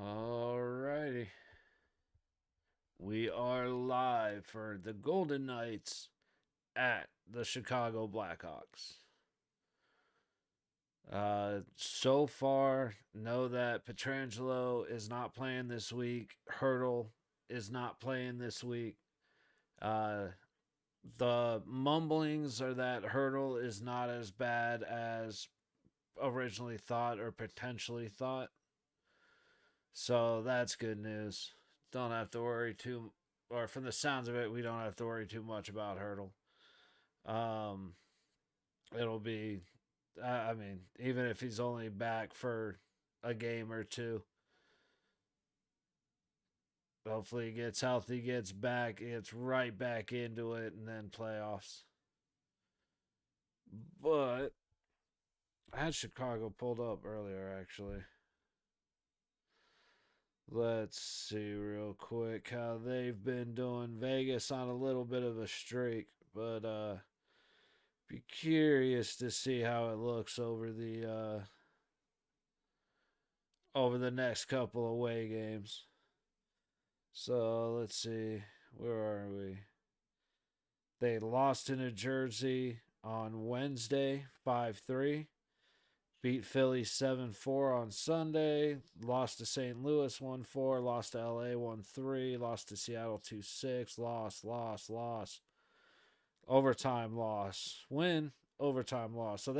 Alrighty. We are live for the Golden Knights at the Chicago Blackhawks. So far, know that Petrangelo is not playing this week. Hurdle is not playing this week. Uh, the mumblings are that Hurdle is not as bad as originally thought or potentially thought. So that's good news. Don't have to worry too, or from the sounds of it, we don't have to worry too much about Hurdle. Um, it'll be, I mean, even if he's only back for a game or two, hopefully he gets healthy, gets back, gets right back into it, and then playoffs. But I had Chicago pulled up earlier, actually. Let's see real quick how they've been doing. Vegas on a little bit of a streak, but be curious to see how it looks over the next couple away games. So let's see, where are we? They lost to New Jersey on Wednesday, 5-3. Beat Philly 7-4 on Sunday. Lost to St. Louis 1-4. Lost to LA 1-3. Lost to Seattle 2-6. Loss. Overtime loss. Win, overtime loss. So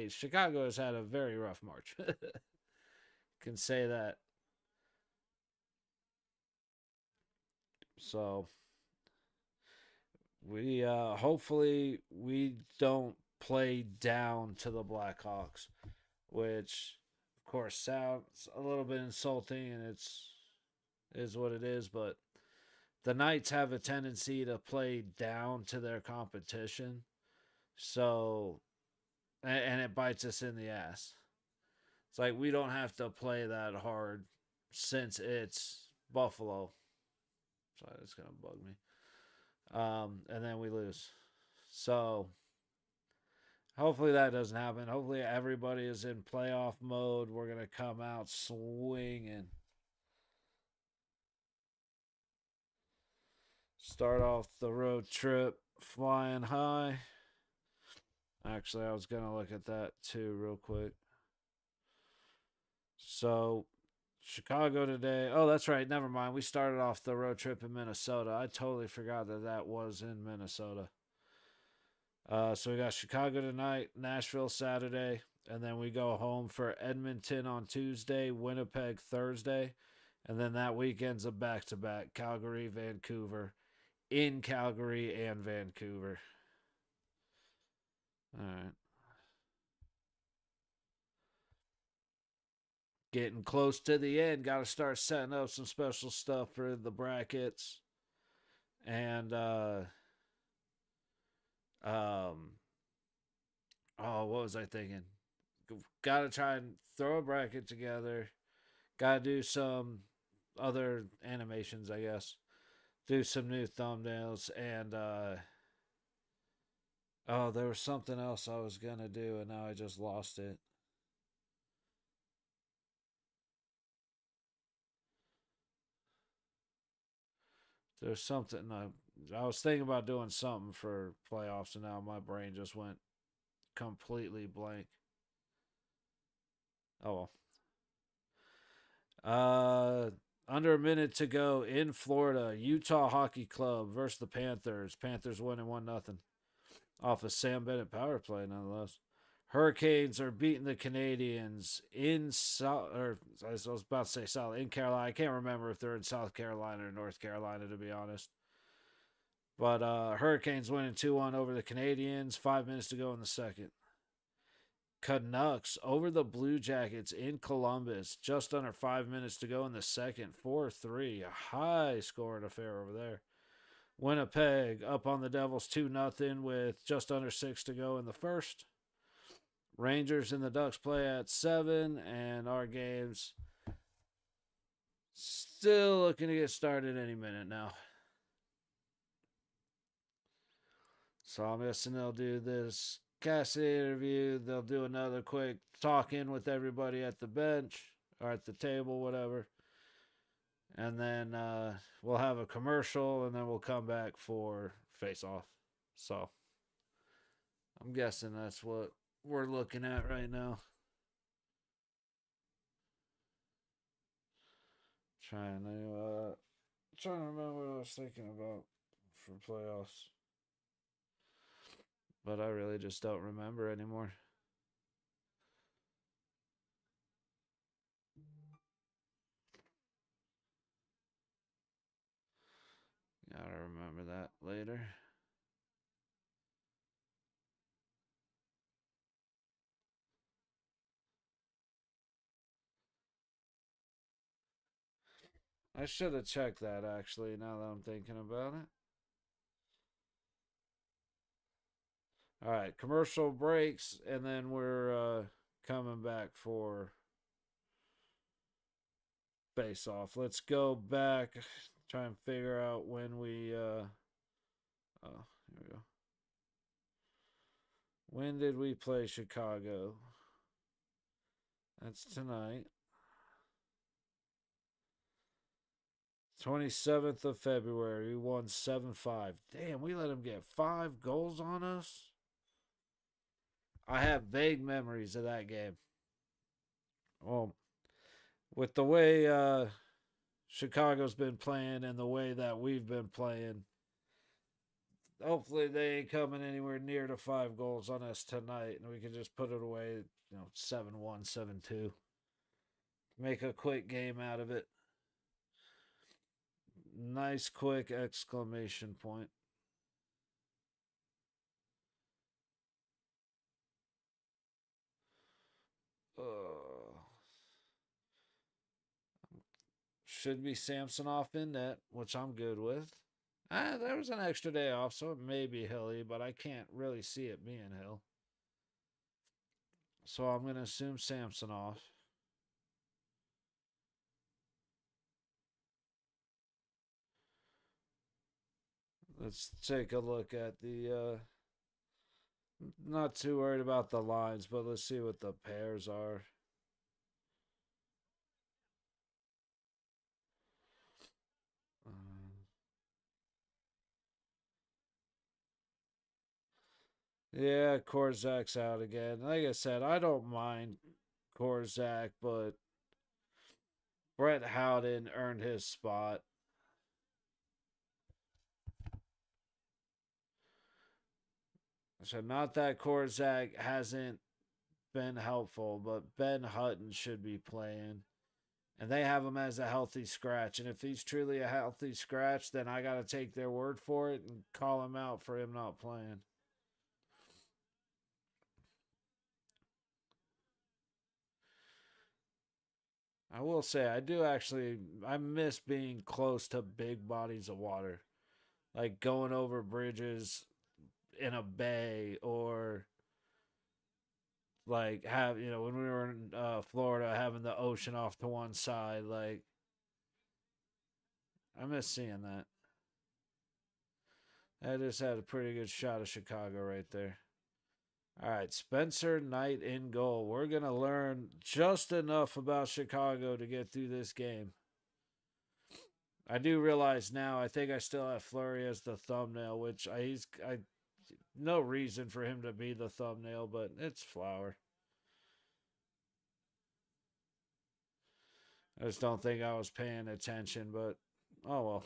Chicago has had a very rough March. Can say that. So we hopefully we don't play down to the Blackhawks, which of course sounds a little bit insulting, and it's is what it is. But the Knights have a tendency to play down to their competition, so and it bites us in the ass. It's like we don't have to play that hard since it's Buffalo. Sorry, it's gonna bug me. And then we lose. So hopefully that doesn't happen. Hopefully everybody is in playoff mode. We're gonna come out swinging. Start off the road trip flying high. Actually, I was gonna look at that too real quick. So Chicago today. Oh, that's right. Never mind. We started off the road trip in Minnesota. I totally forgot that was in Minnesota. So we got Chicago tonight, Nashville Saturday, and then we go home for Edmonton on Tuesday, Winnipeg Thursday, and then that weekend's a back to back Calgary, Vancouver, in Calgary and Vancouver. All right. Getting close to the end. Got to start setting up some special stuff for the brackets. And, um, oh, what was I thinking? Got to try and throw a bracket together. Got to do some other animations, I guess. Do some new thumbnails. And, oh, there was something else I was going to do, and now I just lost it. There's something I was thinking about doing something for playoffs, and now my brain just went completely blank. Oh well. Under a minute to go in Florida. Utah Hockey Club versus the Panthers. Panthers winning 1-0 off a Sam Bennett power play, nonetheless. Hurricanes are beating the Canadians in South, or I was about to say South, in Carolina. I can't remember if they're in South Carolina or North Carolina, to be honest. But Hurricanes winning 2-1 over the Canadians. 5 minutes to go in the second. Canucks over the Blue Jackets in Columbus. Just under 5 minutes to go in the second. 4-3. A high scoring affair over there. Winnipeg up on the Devils 2-0 with just under 6 to go in the first. Rangers and the Ducks play at 7, and our game's still looking to get started any minute now. So I'm guessing they'll do this Cassidy interview. They'll do another quick talk in with everybody at the bench or at the table, whatever. and then we'll have a commercial, and then we'll come back for face off. So I'm guessing that's what we're looking at right now. Trying to remember what I was thinking about for playoffs, but I really just don't remember anymore. Gotta remember that later. I should have checked that actually. Now that I'm thinking about it. All right, commercial breaks, and then we're coming back for face off. Let's go back, try and figure out when we. Oh, here we go. When did we play Chicago? That's tonight. 27th of February. We won 7-5. Damn, we let them get 5 goals on us. I have vague memories of that game. Well, with the way Chicago's been playing and the way that we've been playing, hopefully they ain't coming anywhere near to 5 goals on us tonight, and we can just put it away, 7-1, 7-2. Make a quick game out of it. Nice quick exclamation point. Should be Samsonov in net, which I'm good with. There was an extra day off, so it may be Hilly, but I can't really see it being Hill. So I'm going to assume Samsonov. Let's take a look at the. Not too worried about the lines, but let's see what the pairs are. Yeah, Korzak's out again. Like I said, I don't mind Korzak, but Brett Howden earned his spot. So not that Korzak hasn't been helpful, but Ben Hutton should be playing. And they have him as a healthy scratch. And if he's truly a healthy scratch, then I got to take their word for it and call him out for him not playing. I will say, I miss being close to big bodies of water. Like going over bridges in a bay, or like when we were in Florida, having the ocean off to one side. Like, I miss seeing that. I just had a pretty good shot of Chicago right there. All right, Spencer Knight in goal. We're going to learn just enough about Chicago to get through this game. I do realize now, I think I still have Fleury as the thumbnail, which I no reason for him to be the thumbnail, but it's Flower. I just don't think I was paying attention, but oh well.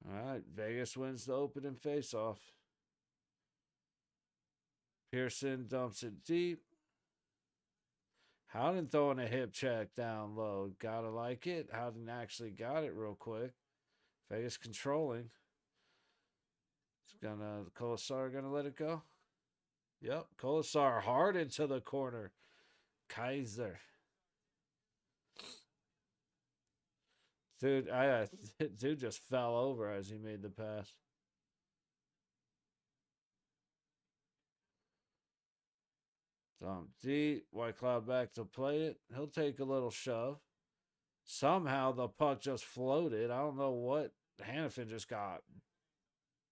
All right, Vegas wins the opening face-off. Pearson dumps it deep. Howden throwing a hip check down low. Gotta like it. Howden actually got it real quick. Vegas controlling. Colasar gonna let it go? Yep. Colasar hard into the corner. Kaiser. Dude just fell over as he made the pass. Deep. White Cloud back to play it. He'll take a little shove. Somehow the puck just floated. I don't know what. Hannafin just got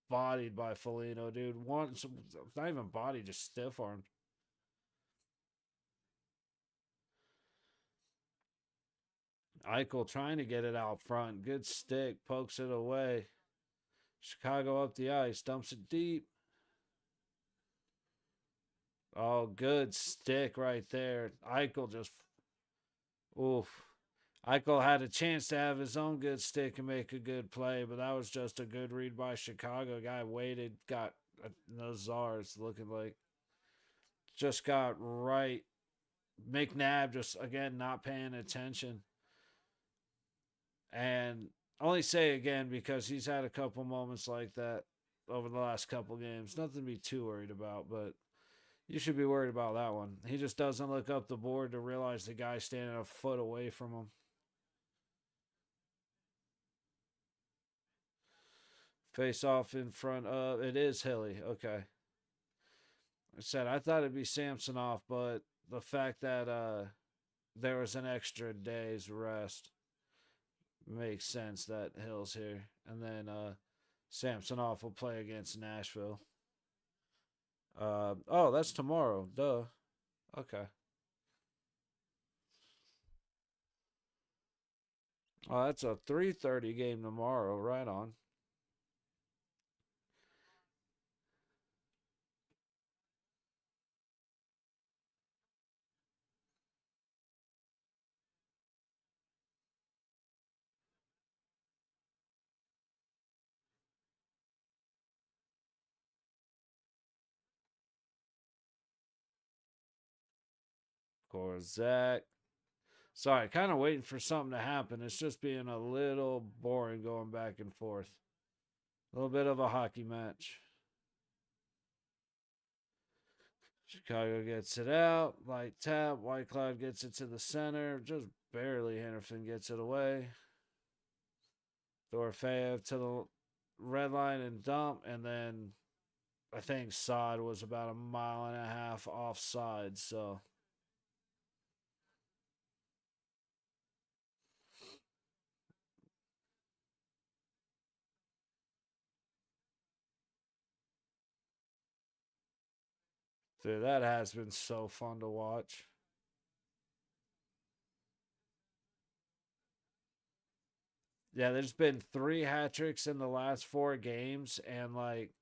bodied by Foligno, dude. Once, not even body, just stiff armed. Eichel trying to get it out front. Good stick, pokes it away. Chicago up the ice, dumps it deep. Oh, good stick right there. Eichel just, oof. Eichel had a chance to have his own good stick and make a good play, but that was just a good read by Chicago. Guy waited, got Nazar's looking like just got right. McNabb just again not paying attention, and I only say again because he's had a couple moments like that over the last couple games. Nothing to be too worried about, but you should be worried about that one. He just doesn't look up the board to realize the guy's standing a foot away from him. Face off in front of it is Hilly. Okay. I said I thought it'd be Samsonov, but the fact that there was an extra day's rest makes sense that Hill's here. And then Samsonov will play against Nashville. Oh, that's tomorrow. Duh. Okay. Oh, that's a 3:30 game tomorrow. Right on. Korzak. Sorry, kind of waiting for something to happen. It's just being a little boring going back and forth. A little bit of a hockey match. Chicago gets it out. Light tap. White Cloud gets it to the center. Just barely. Hannafin gets it away. Dorofeyev to the red line and dump. And then I think Sod was about a mile and a half offside. So dude, that has been so fun to watch. Yeah, there's been 3 hat tricks in the last 4 games, and like,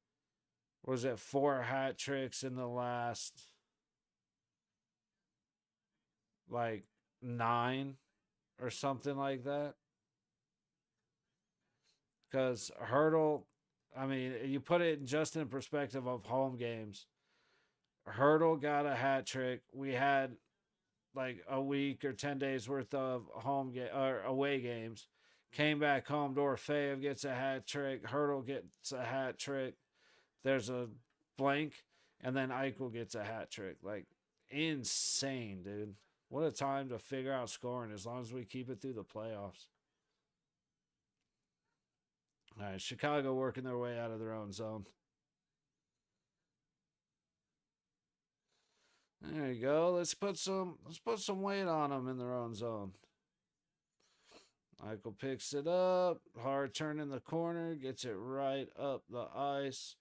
was it 4 hat tricks in the last like 9 or something like that? Because Hurdle, I mean, you put it just in perspective of home games. Hurdle got a hat trick. We had like a week or 10 days worth of home or away games. Came back home. Dorofeyev gets a hat trick. Hurdle gets a hat trick. There's a blank, and then Eichel gets a hat trick. Like insane, dude. What a time to figure out scoring as long as we keep it through the playoffs. All right, Chicago working their way out of their own zone. There you go. Let's put some weight on them in their own zone. Eichel picks it up. Hard turn in the corner. Gets it right up the ice.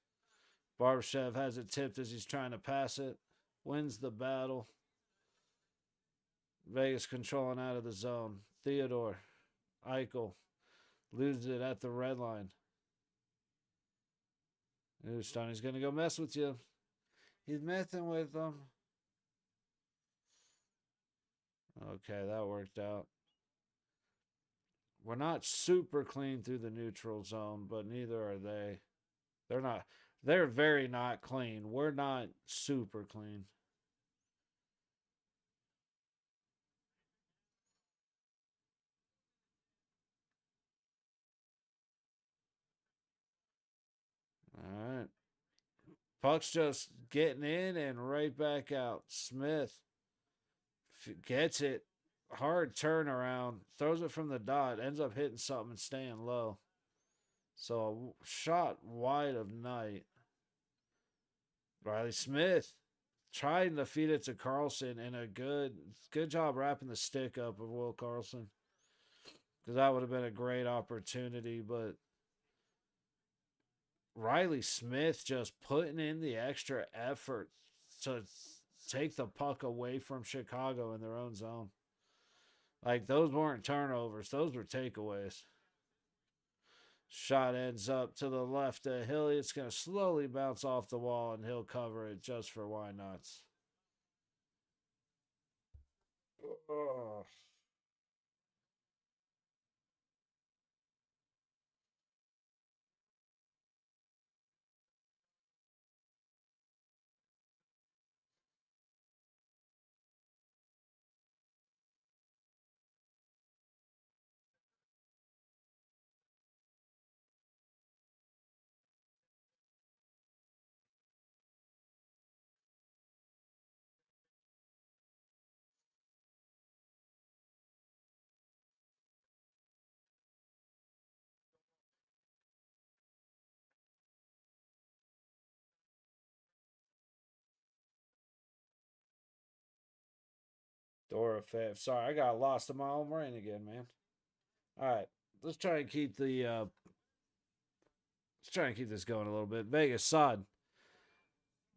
Barbashev has it tipped as he's trying to pass it. Wins the battle. Vegas controlling out of the zone. Theodore. Eichel. Loses it at the red line. Ooh, Stoney's going to go mess with you. He's messing with them. Okay, that worked out. We're not super clean through the neutral zone, but neither are they. They're not. They're very not clean. We're not super clean. All right. Puck's just getting in and right back out. Smith gets it. Hard turnaround. Throws it from the dot. Ends up hitting something and staying low. So a shot wide of Knight. Riley Smith trying to feed it to Carlson and a good job wrapping the stick up of Will Carlson. because that would have been a great opportunity. But Riley Smith just putting in the extra effort to take the puck away from Chicago in their own zone. Like, those weren't turnovers, those were takeaways. Shot ends up to the left of Hilly. It's going to slowly bounce off the wall, and he'll cover it just for why nots. Oh. Dora Fifth. Sorry, I got lost in my own brain again, man. All right, let's try and keep this going a little bit. Vegas Sod.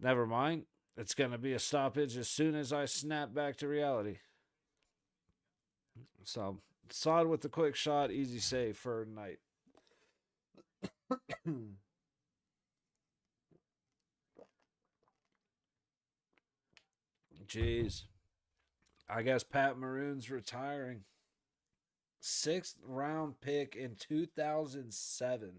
Never mind. It's going to be a stoppage as soon as I snap back to reality. So, Sod with the quick shot, easy save for Knight. Jeez. I guess Pat Maroon's retiring. 6th round pick in 2007.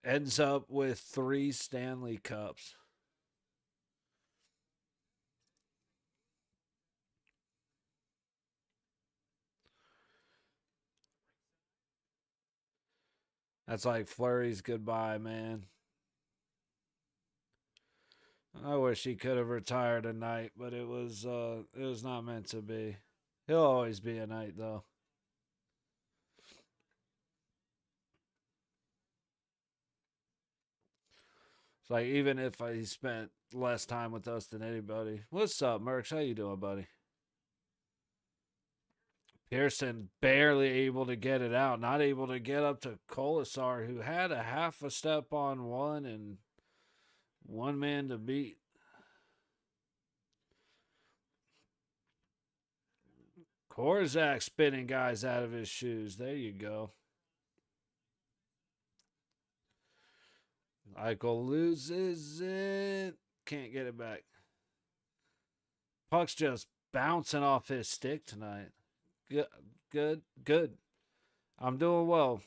Ends up with 3 Stanley Cups. That's like Fleury's goodbye, man. I wish he could have retired a Knight, but it was not meant to be. He'll always be a Knight, though. It's like, even if he spent less time with us than anybody. What's up, Mercs? How you doing, buddy? Pearson barely able to get it out, not able to get up to Kolasar, who had a half a step on one and one man to beat. Korzak spinning guys out of his shoes. There you go. Eichel loses it. Can't get it back. Puck's just bouncing off his stick tonight. Good. I'm doing well.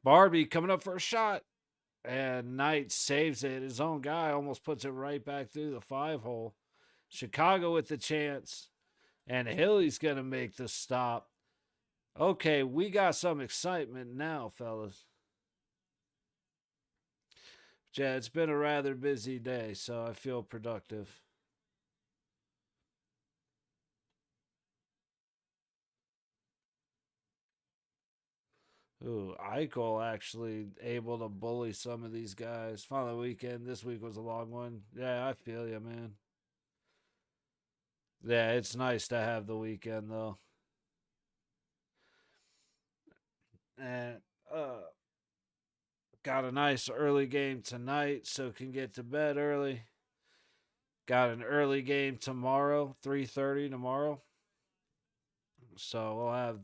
Barbie coming up for a shot. And Knight saves it. His own guy almost puts it right back through the 5-hole. Chicago with the chance. And Hilly's going to make the stop. Okay, we got some excitement now, fellas. Yeah, it's been a rather busy day, so I feel productive. Ooh, Eichel actually able to bully some of these guys. Finally, weekend. This week was a long one. Yeah, I feel you, man. Yeah, it's nice to have the weekend, though. And got a nice early game tonight, so can get to bed early. Got an early game tomorrow, 3:30 tomorrow. So we'll have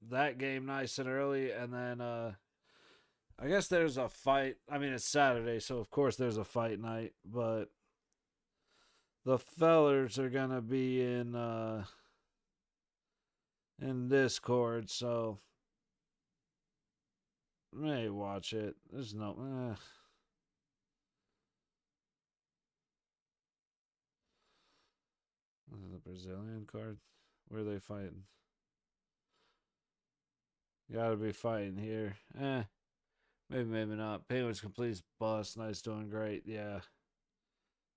that game nice and early, and then I guess there's a fight. I mean, it's Saturday, so of course there's a fight night, but the fellers are gonna be in Discord, so may watch it. There's no the Brazilian card. Where are they fighting? Gotta be fighting here. Maybe not. Penguins complete bust. Knights doing great. Yeah.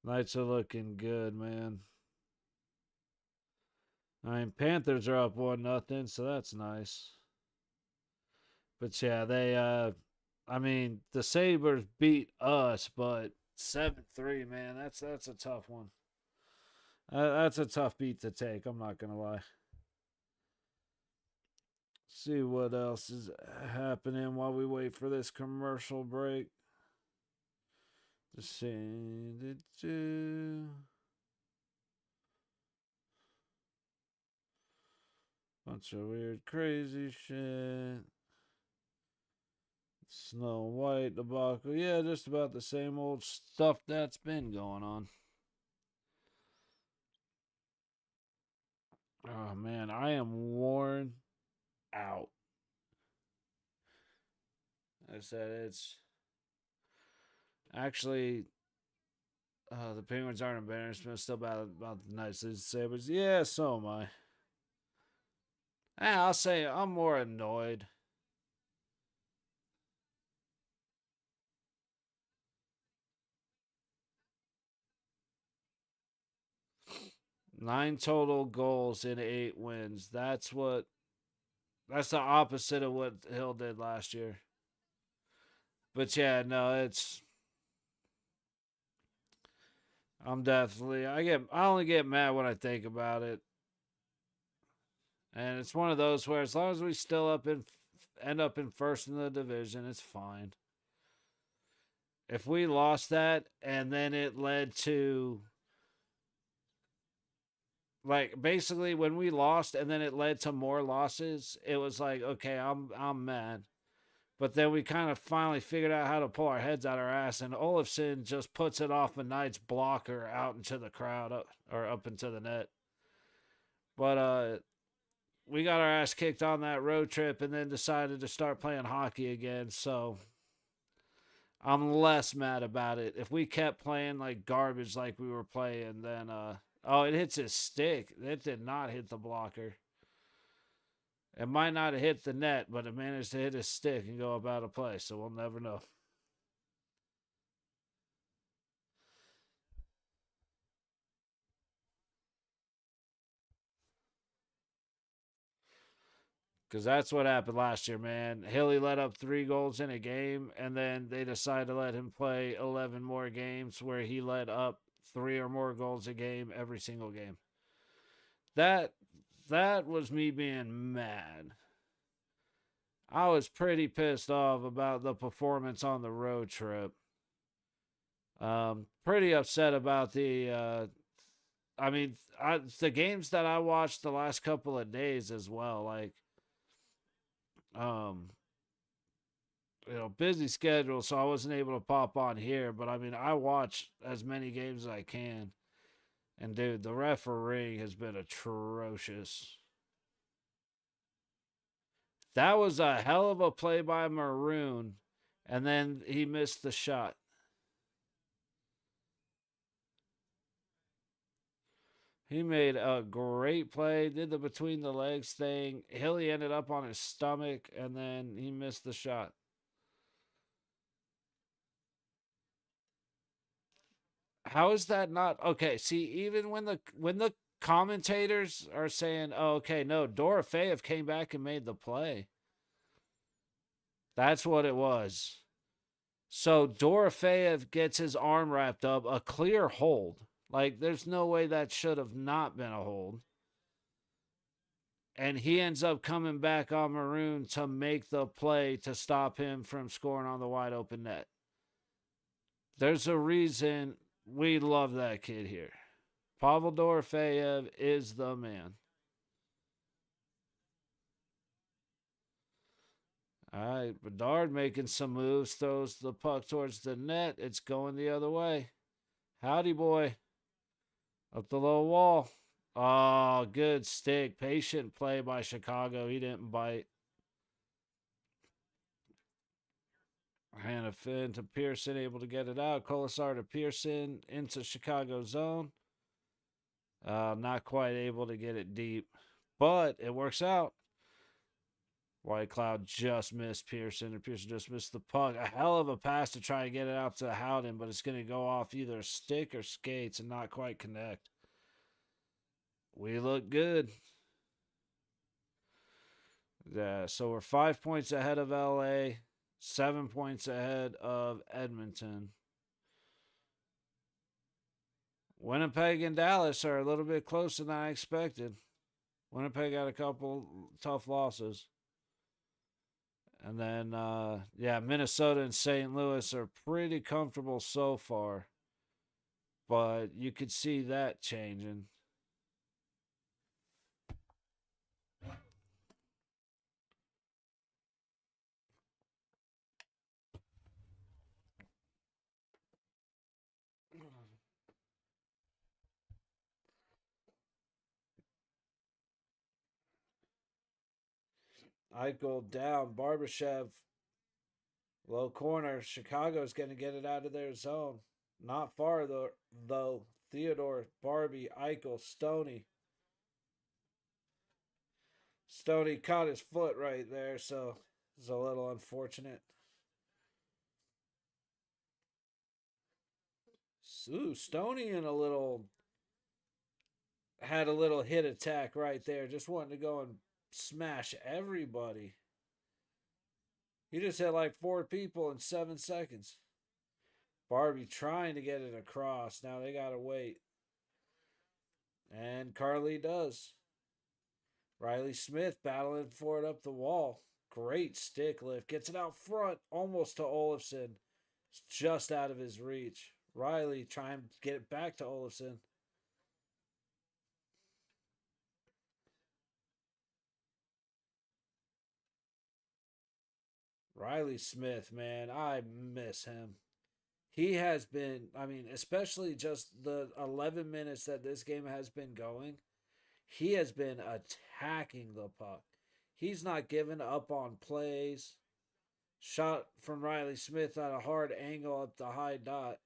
Knights are looking good, man. I mean, Panthers are up 1-0, so that's nice. But yeah, I mean, the Sabres beat us, but 7-3, man. That's a tough one. That's a tough beat to take. I'm not gonna lie. See what else is happening while we wait for this commercial break. Just see. Bunch of weird, crazy shit. Snow White debacle. Yeah, just about the same old stuff that's been going on. Oh man, I am worn out. I said it's actually the Penguins aren't embarrassed, but still about the nice Sabres. Yeah, so am I. I'll say I'm more annoyed. 9 total goals in 8 wins. That's the opposite of what Hill did last year. But yeah, no, it's I'm definitely I only get mad when I think about it. And it's one of those where as long as we still end up in first in the division, it's fine. If we lost that and then it led to like basically when we lost and then it led to more losses, it was like, okay, I'm mad. But then we kind of finally figured out how to pull our heads out our ass, and Olafson just puts it off a Knight's blocker out into the crowd or up into the net. But we got our ass kicked on that road trip and then decided to start playing hockey again. So I'm less mad about it. If we kept playing like garbage like we were playing, then oh, it hits his stick. It did not hit the blocker. It might not have hit the net, but it managed to hit his stick and go about a play, so we'll never know. Because that's what happened last year, man. Hilly let up 3 goals in a game, and then they decided to let him play 11 more games where he let up 3 or more goals a game every single game. That that was me being mad. I was pretty pissed off about the performance on the road trip. Pretty upset about the games that I watched the last couple of days as well. Like, um, busy schedule, so I wasn't able to pop on here. But I mean, I watch as many games as I can. And dude, the refereeing has been atrocious. That was a hell of a play by Maroon, and then he missed the shot. He made a great play, did the between the legs thing. Hilly ended up on his stomach, and then he missed the shot. How is that not okay? See, even when the commentators are saying, "Oh, okay, no, Dorofeyev came back and made the play," that's what it was. So Dorofeyev gets his arm wrapped up, a clear hold. Like, there's no way that should have not been a hold. And he ends up coming back on Maroon to make the play to stop him from scoring on the wide open net. There's a reason we love that kid here. Pavel Dorofeyev is the man. All right, Bedard making some moves, throws the puck towards the net. It's going the other way. Howdy, boy. Up the low wall. Oh, good stick. Patient play by Chicago. He didn't bite. Hanifin to Pearson, able to get it out. Colasar to Pearson into Chicago zone. Not quite able to get it deep, but it works out. White Cloud just missed Pearson, and Pearson just missed the puck. A hell of a pass to try and get it out to Howden, but it's going to go off either stick or skates and not quite connect. We look good. Yeah, so we're 5 points ahead of LA, 7 points ahead of Edmonton. Winnipeg and Dallas are a little bit closer than I expected. Winnipeg got a couple tough losses. And then, yeah, Minnesota and St. Louis are pretty comfortable so far. But you could see that changing. Eichel down. Barbashev, low corner. Chicago's going to get it out of their zone. Not far, though. Theodore, Barbie, Eichel, Stoney. Stoney caught his foot right there, so it's a little unfortunate. Ooh, Stoney had a little hit attack right there, just wanting to go and smash everybody. He just hit like 4 people in 7 seconds. Barbie trying to get it across. Now they gotta wait. And Carly does. Riley Smith battling for it up the wall. Great stick lift. Gets it out front, almost to Olofsson. It's just out of his reach. Riley trying to get it back to Olofsson. Riley Smith, man, I miss him. He has been, I mean, especially just the 11 minutes that this game has been going, he has been attacking the puck. He's not giving up on plays. Shot from Riley Smith at a hard angle up the high dot.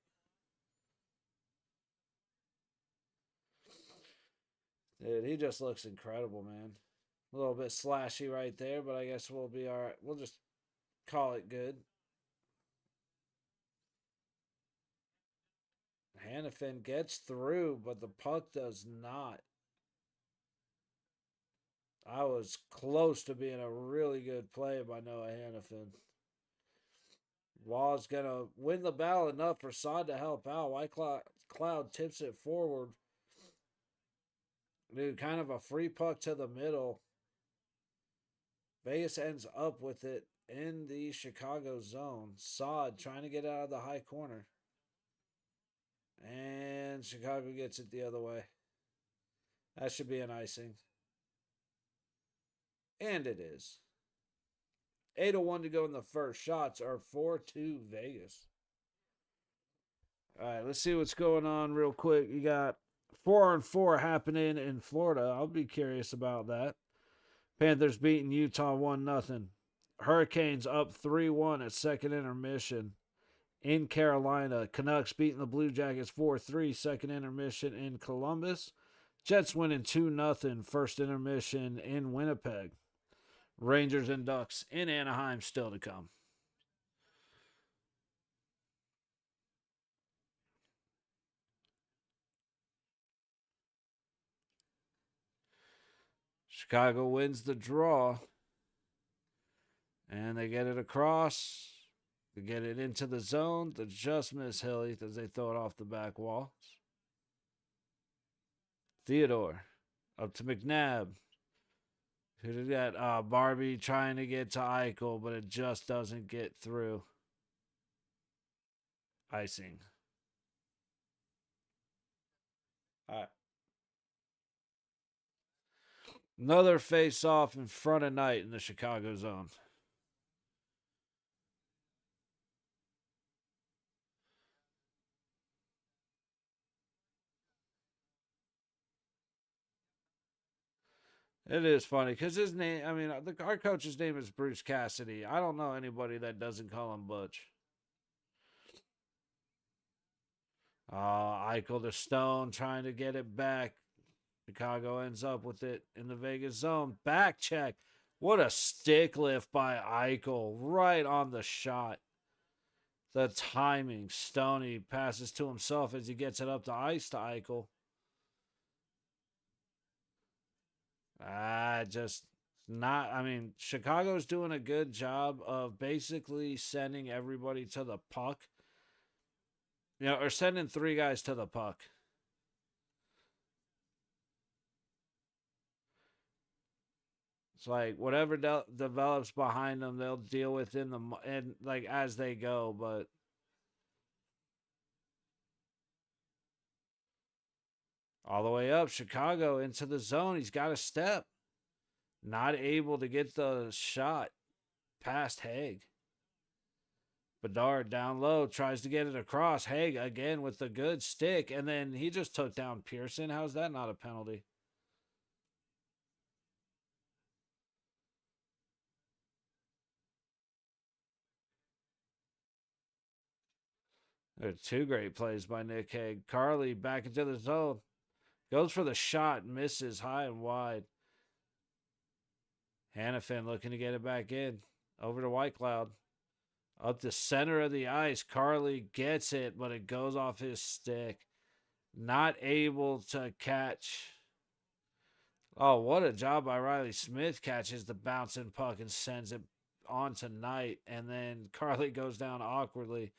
Dude, he just looks incredible, man. A little bit slashy right there, but I guess we'll be all right. We'll just call it good. Hannafin gets through, but the puck does not. I was close to being a really good play by Noah Hannafin. Wall's going to win the battle enough for Saad to help out. White Cloud tips it forward. Dude, kind of a free puck to the middle. Vegas ends up with it in the Chicago zone. Saad trying to get out of the high corner. And Chicago gets it the other way. That should be an icing. And it is. 8:01 to go in the first. Shots are 4-2 Vegas. All right, let's see what's going on real quick. You got 4-on-4 happening in Florida. I'll be curious about that. Panthers beating Utah 1-0. Hurricanes up 3-1 at second intermission. In Carolina, Canucks beating the Blue Jackets 4-3 second intermission in Columbus. Jets winning 2-0 first intermission in Winnipeg. Rangers and Ducks in Anaheim still to come. Chicago wins the draw. And they get it across. They get it into the zone. They just miss Hilly as they throw it off the back wall. Theodore up to McNabb. Who did that? Barbie trying to get to Eichel, but it just doesn't get through. Icing. All right. Another face-off in front of Knight in the Chicago zone. It is funny because his name, I mean, our coach's name is Bruce Cassidy. I don't know anybody that doesn't call him Butch. Eichel to Stone trying to get it back. Chicago ends up with it in the Vegas zone. Back check. What a stick lift by Eichel right on the shot. The timing. Stoney passes to himself as he gets it up the ice to Eichel. Just not. I mean, Chicago's doing a good job of basically sending everybody to the puck. Or sending 3 guys to the puck. It's like whatever develops behind them, they'll deal with in the and like as they go. But all the way up, Chicago into the zone. He's got a step, not able to get the shot past Haig. Bedard down low tries to get it across. Haig again with the good stick, and then he just took down Pearson. How's that not a penalty? There are two great plays by Nick Haig. Carly back into the zone. Goes for the shot, misses high and wide. Hannafin looking to get it back in. Over to White Cloud. Up the center of the ice. Carly gets it, but it goes off his stick. Not able to catch. Oh, what a job by Riley Smith. Catches the bouncing puck and sends it on to Knight. And then Carly goes down awkwardly.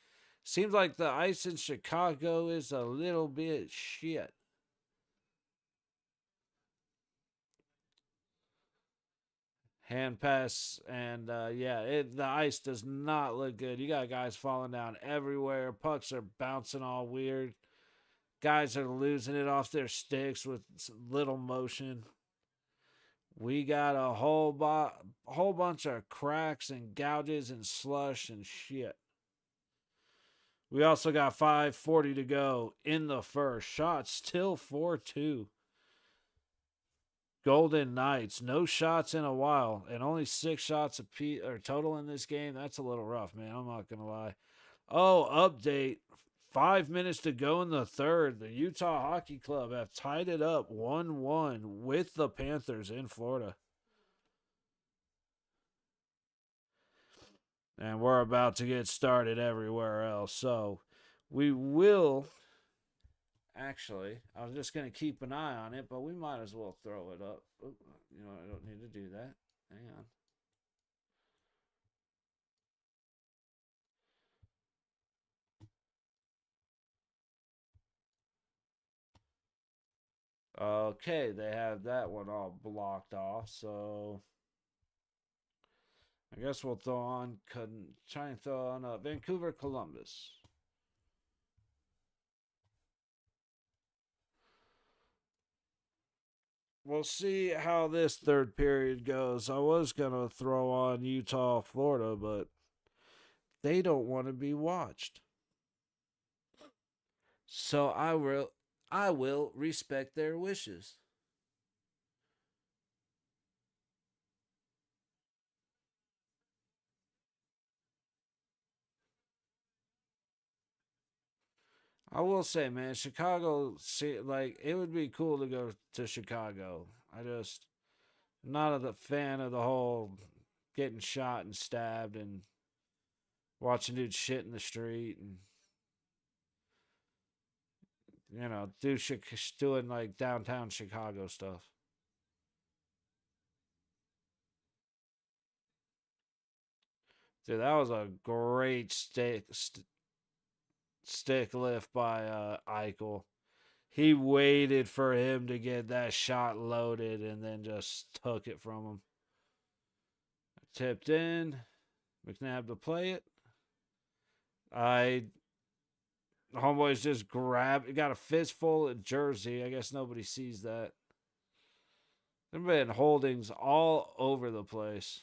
Seems like the ice in Chicago is a little bit shit. Hand pass, and the ice does not look good. You got guys falling down everywhere. Pucks are bouncing all weird. Guys are losing it off their sticks with little motion. We got a whole bunch of cracks and gouges and slush and shit. We also got 5:40 to go in the first. Shot still 4-2. Golden Knights, no shots in a while, and only 6 shots or total in this game. That's a little rough, man. I'm not gonna lie. Oh, update. 5 minutes to go in the third. The Utah Hockey Club have tied it up 1-1 with the Panthers in Florida. And we're about to get started everywhere else. So we will. Actually, I was just going to keep an eye on it, but we might as well throw it up. Oop, I don't need to do that. Hang on. Okay, they have that one all blocked off, so I guess we'll try and throw on Vancouver Columbus. We'll see how this third period goes. I was going to throw on Utah, Florida, but they don't want to be watched. So I will respect their wishes. I will say, man, Chicago, like, it would be cool to go to Chicago. I just, not a fan of the whole getting shot and stabbed and watching dudes shit in the street and, doing like downtown Chicago stuff. Dude, that was a great stick lift by Eichel. He waited for him to get that shot loaded and then just took it from him. Tipped in. McNabb to play it. Homeboys just got a fistful of jersey. I guess nobody sees that. There have been holdings all over the place.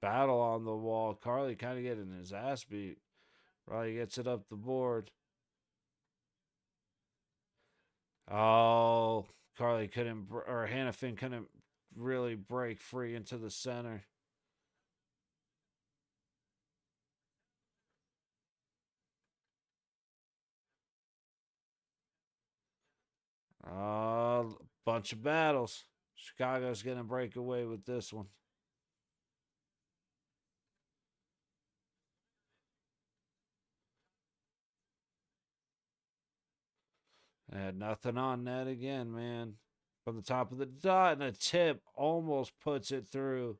Battle on the wall. Carly kind of getting his ass beat. Riley gets it up the board. Oh, Carly couldn't, or Hannafin couldn't really break free into the center. Bunch of battles. Chicago's going to break away with this one. They had nothing on net again, man. From the top of the dot, and a tip almost puts it through.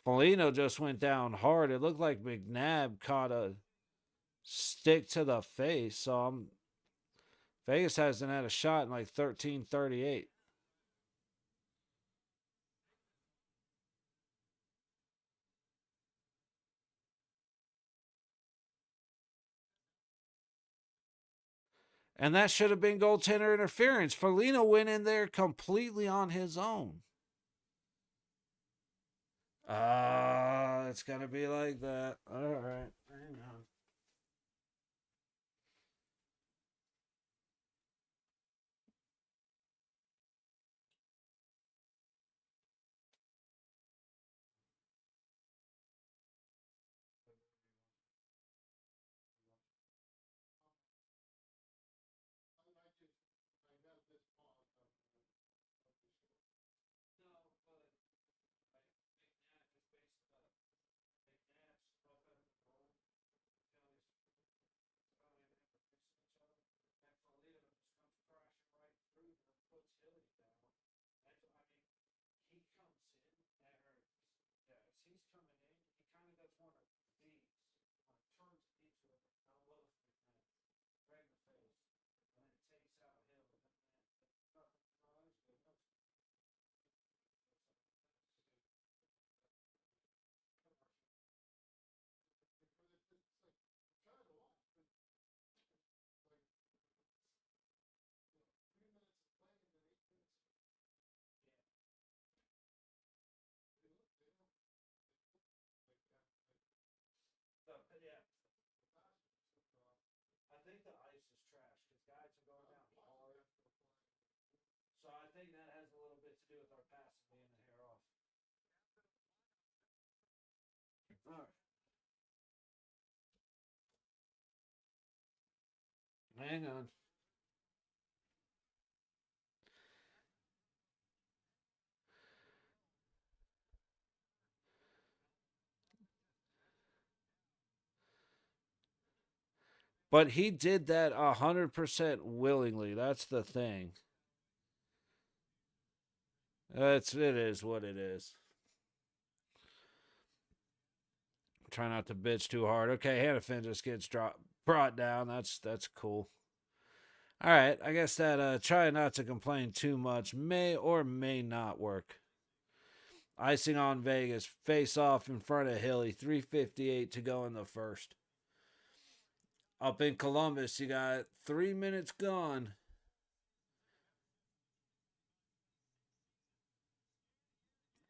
Foligno just went down hard. It looked like McNabb caught a stick to the face. So Vegas hasn't had a shot in like 13:38. And that should have been goaltender interference. Foligno went in there completely on his own. It's going to be like that. All right. Hang on. I think the ice is trash because guys are going down hard. So I think that has a little bit to do with our passing being the hair off. All right. Hang on. But he did that 100% willingly. That's the thing. It is what it is. Try not to bitch too hard. Okay, Hannafin just gets brought down. That's cool. All right, I guess that try not to complain too much may or may not work. Icing on Vegas, face off in front of Hilly, 3:58 to go in the first. Up in Columbus, you got 3 minutes gone.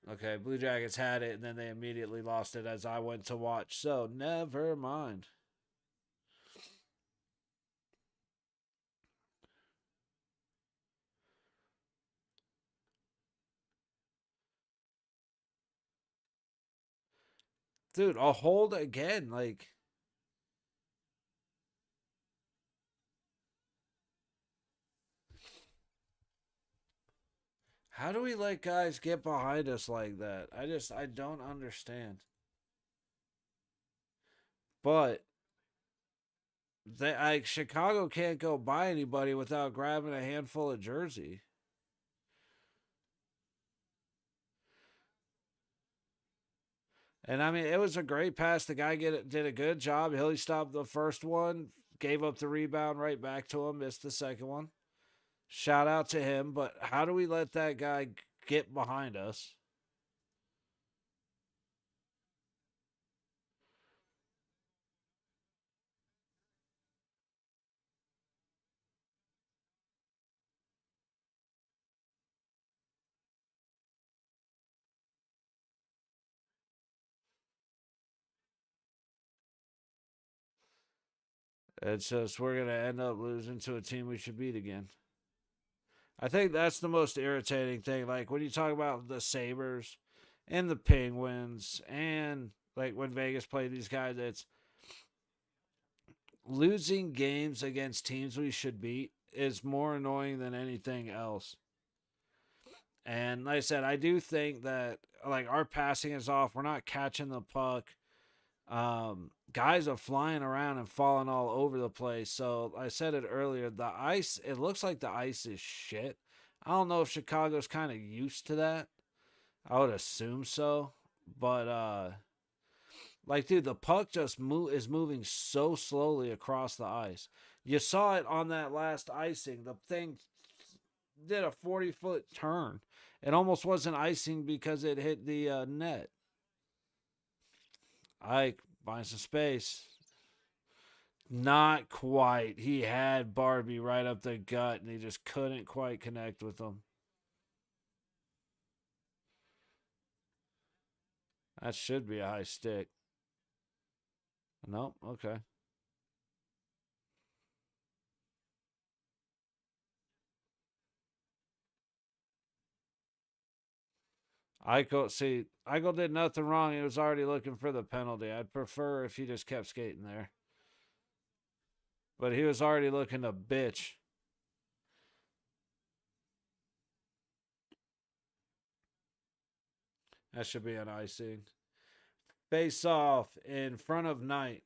Okay, Blue Jackets had it, and then they immediately lost it as I went to watch. So, never mind. Dude, I'll hold again. Like, how do we let guys get behind us like that? I don't understand. But Chicago can't go buy anybody without grabbing a handful of jersey. And I mean, it was a great pass. The guy did a good job. Hilly stopped the first one, gave up the rebound right back to him, missed the second one. Shout out to him. But how do we let that guy get behind us? It's just we're gonna end up losing to a team we should beat again. I think that's the most irritating thing. Like when you talk about the Sabres and the Penguins and like when Vegas played these guys, it's losing games against teams we should beat is more annoying than anything else. And like I said, I do think that like our passing is off. We're not catching the puck. Guys are flying around and falling all over the place. So I said it earlier. The ice, it looks like the ice is shit. I don't know if Chicago's kind of used to that. I would assume so, But like, dude, the puck just is moving so slowly across the ice. You saw it on that last icing. The thing did a 40-foot turn. It almost wasn't icing because it hit the net. Ike, find some space. Not quite. He had Barbie right up the gut, and he just couldn't quite connect with him. That should be a high stick. Nope. Okay. Eichel did nothing wrong. He was already looking for the penalty. I'd prefer if he just kept skating there. But he was already looking to bitch. That should be an icing. Face off in front of Knight.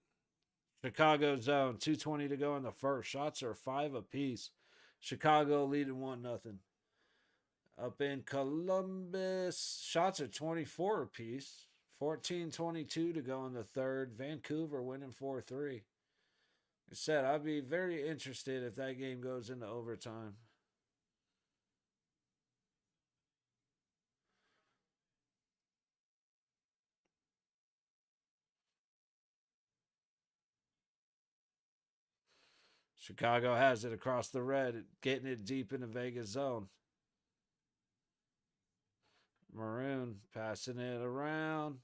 Chicago zone. 2:20 to go in the first. Shots are 5 apiece. Chicago leading 1-0. Up in Columbus, shots are 24 apiece. 14:22 to go in the third. Vancouver winning 4-3. I said I'd be very interested if that game goes into overtime. Chicago has it across the red, getting it deep in the Vegas zone. Maroon passing it around.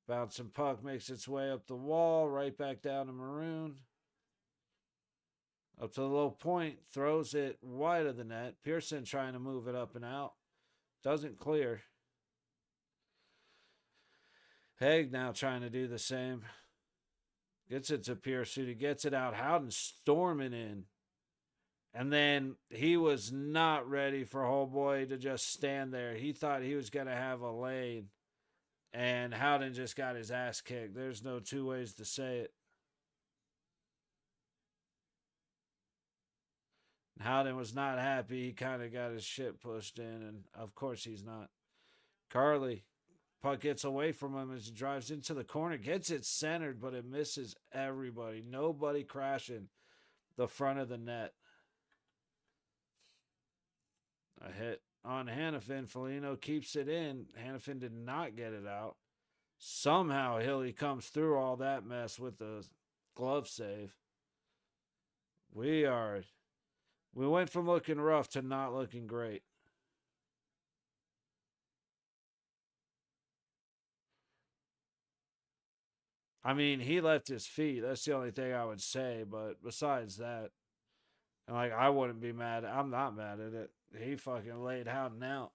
Bouncing puck makes its way up the wall, right back down to Maroon. Up to the low point, throws it wide of the net. Pearson trying to move it up and out. Doesn't clear. Haig now trying to do the same. Gets it to Pearson. He gets it out. Howden storming in. And then he was not ready for Holboy to just stand there. He thought he was going to have a lane. And Howden just got his ass kicked. There's no two ways to say it. Howden was not happy. He kind of got his shit pushed in. And of course he's not. Carly. Puck gets away from him as he drives into the corner. Gets it centered, but it misses everybody. Nobody crashing the front of the net. A hit on Hannafin. Foligno keeps it in. Hannafin did not get it out. Somehow Hilly comes through all that mess with the glove save. We went from looking rough to not looking great. I mean, he left his feet. That's the only thing I would say. But besides that, and like, I wouldn't be mad. I'm not mad at it. He fucking laid Howden out.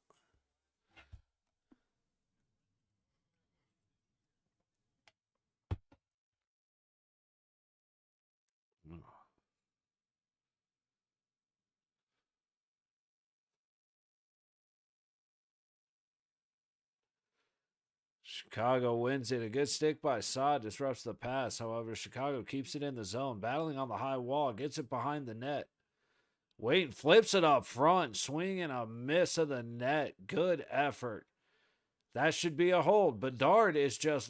Chicago wins it. A good stick by Saad disrupts the pass. However, Chicago keeps it in the zone, battling on the high wall, gets it behind the net. Wait, flips it up front, swinging a miss of the net. Good effort. That should be a hold. Bedard's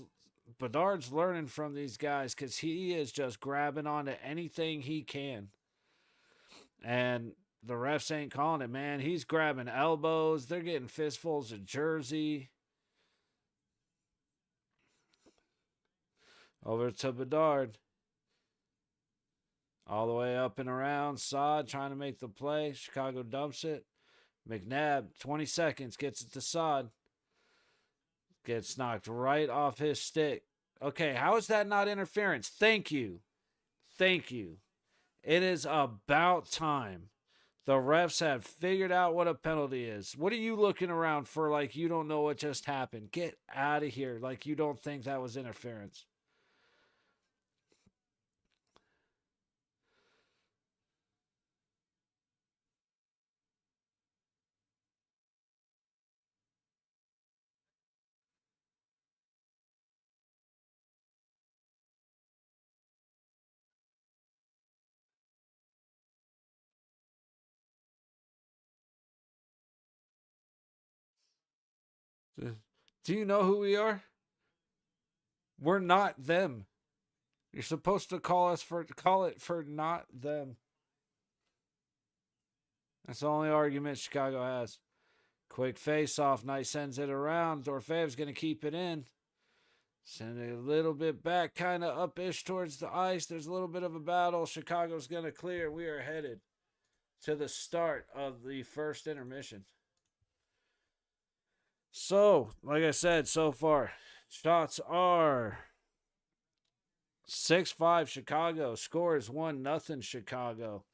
learning from these guys because he is just grabbing onto anything he can. And the refs ain't calling it, man. He's grabbing elbows. They're getting fistfuls of jersey. Over to Bedard. All the way up and around. Saad trying to make the play. Chicago dumps it. McNabb, 20 seconds, gets it to Saad. Gets knocked right off his stick. Okay, how is that not interference? Thank you. Thank you. It is about time. The refs have figured out what a penalty is. What are you looking around for like you don't know what just happened? Get out of here like you don't think that was interference. Do you know who we are? We're not them. You're supposed to call it for not them. That's the only argument Chicago has. Quick face off. Knight sends it around. Dorfeev's going to keep it in. Send it a little bit back, kind of up-ish towards the ice. There's a little bit of a battle. Chicago's going to clear. We are headed to the start of the first intermission. So, like I said, so far, shots are 6-5 Chicago. Scores 1-0 Chicago.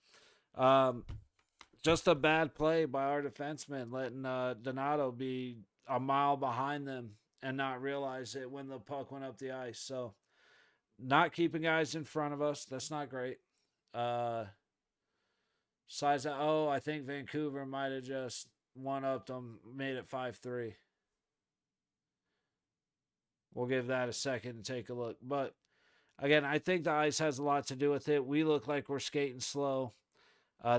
Just a bad play by our defenseman, letting Donato be a mile behind them and not realize it when the puck went up the ice. So, not keeping guys in front of us. That's not great. Besides that, I think Vancouver might have just one-upped them, made it 5-3. We'll give that a second and take a look. But, again, I think the ice has a lot to do with it. We look like we're skating slow.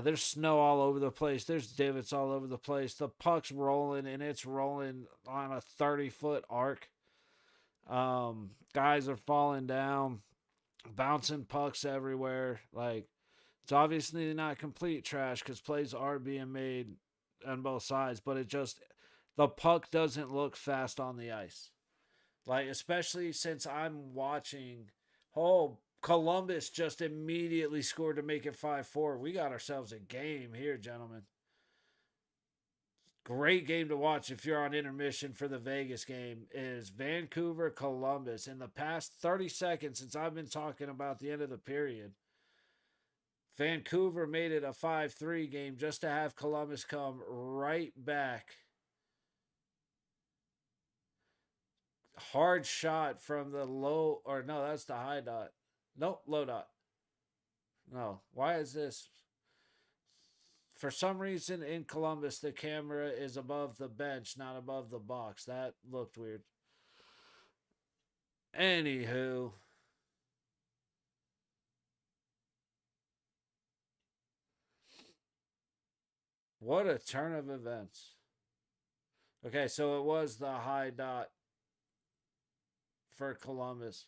There's snow all over the place. There's divots all over the place. The puck's rolling, and it's rolling on a 30-foot arc. Guys are falling down, bouncing pucks everywhere. Like, it's obviously not complete trash because plays are being made on both sides, but the puck doesn't look fast on the ice. Like, especially since I'm watching, Columbus just immediately scored to make it 5-4. We got ourselves a game here, gentlemen. Great game to watch if you're on intermission for the Vegas game is Vancouver Columbus. In the past 30 seconds since I've been talking about the end of the period, Vancouver made it a 5-3 game just to have Columbus come right back. Hard shot from the low, or no, that's the high dot. Nope, low dot. No, why is this? For some reason in Columbus, the camera is above the bench, not above the box. That looked weird. Anywho. What a turn of events. Okay, so it was the high dot for Columbus.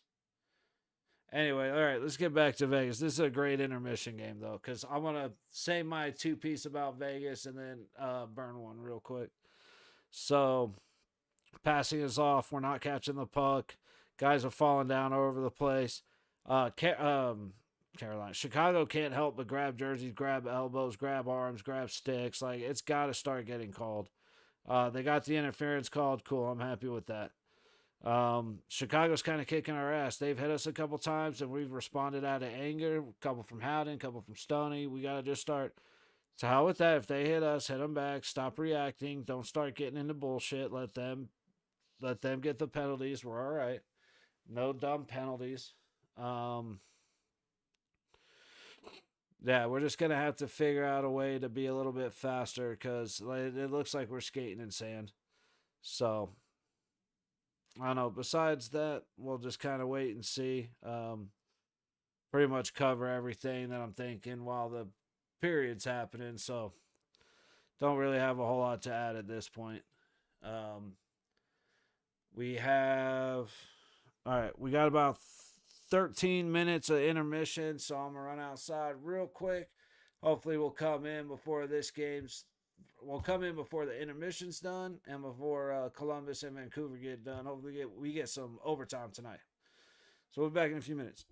Anyway, all right, let's get back to Vegas. This is a great intermission game, though, because I want to say my two-piece about Vegas and then burn one real quick. So, passing is off. We're not catching the puck. Guys are falling down all over the place. Carolina. Chicago can't help but grab jerseys, grab elbows, grab arms, grab sticks. Like, it's got to start getting called. They got the interference called. Cool, I'm happy with that. Chicago's kind of kicking our ass. They've hit us a couple times, and we've responded out of anger. A couple from Howden, a couple from Stoney. We got to just start. To hell with that. If they hit us, hit them back. Stop reacting. Don't start getting into bullshit. Let them get the penalties. We're all right. No dumb penalties. Yeah, we're just gonna have to figure out a way to be a little bit faster because it looks like we're skating in sand. So I don't know. Besides that, we'll just kind of wait and see. Pretty much cover everything that I'm thinking while the period's happening. So don't really have a whole lot to add at this point. We have all right. We got about 13 minutes of intermission, so I'm gonna run outside real quick. Hopefully, we'll come in before the intermission's done and before Columbus and Vancouver get done. Hopefully, we get some overtime tonight. So we'll be back in a few minutes.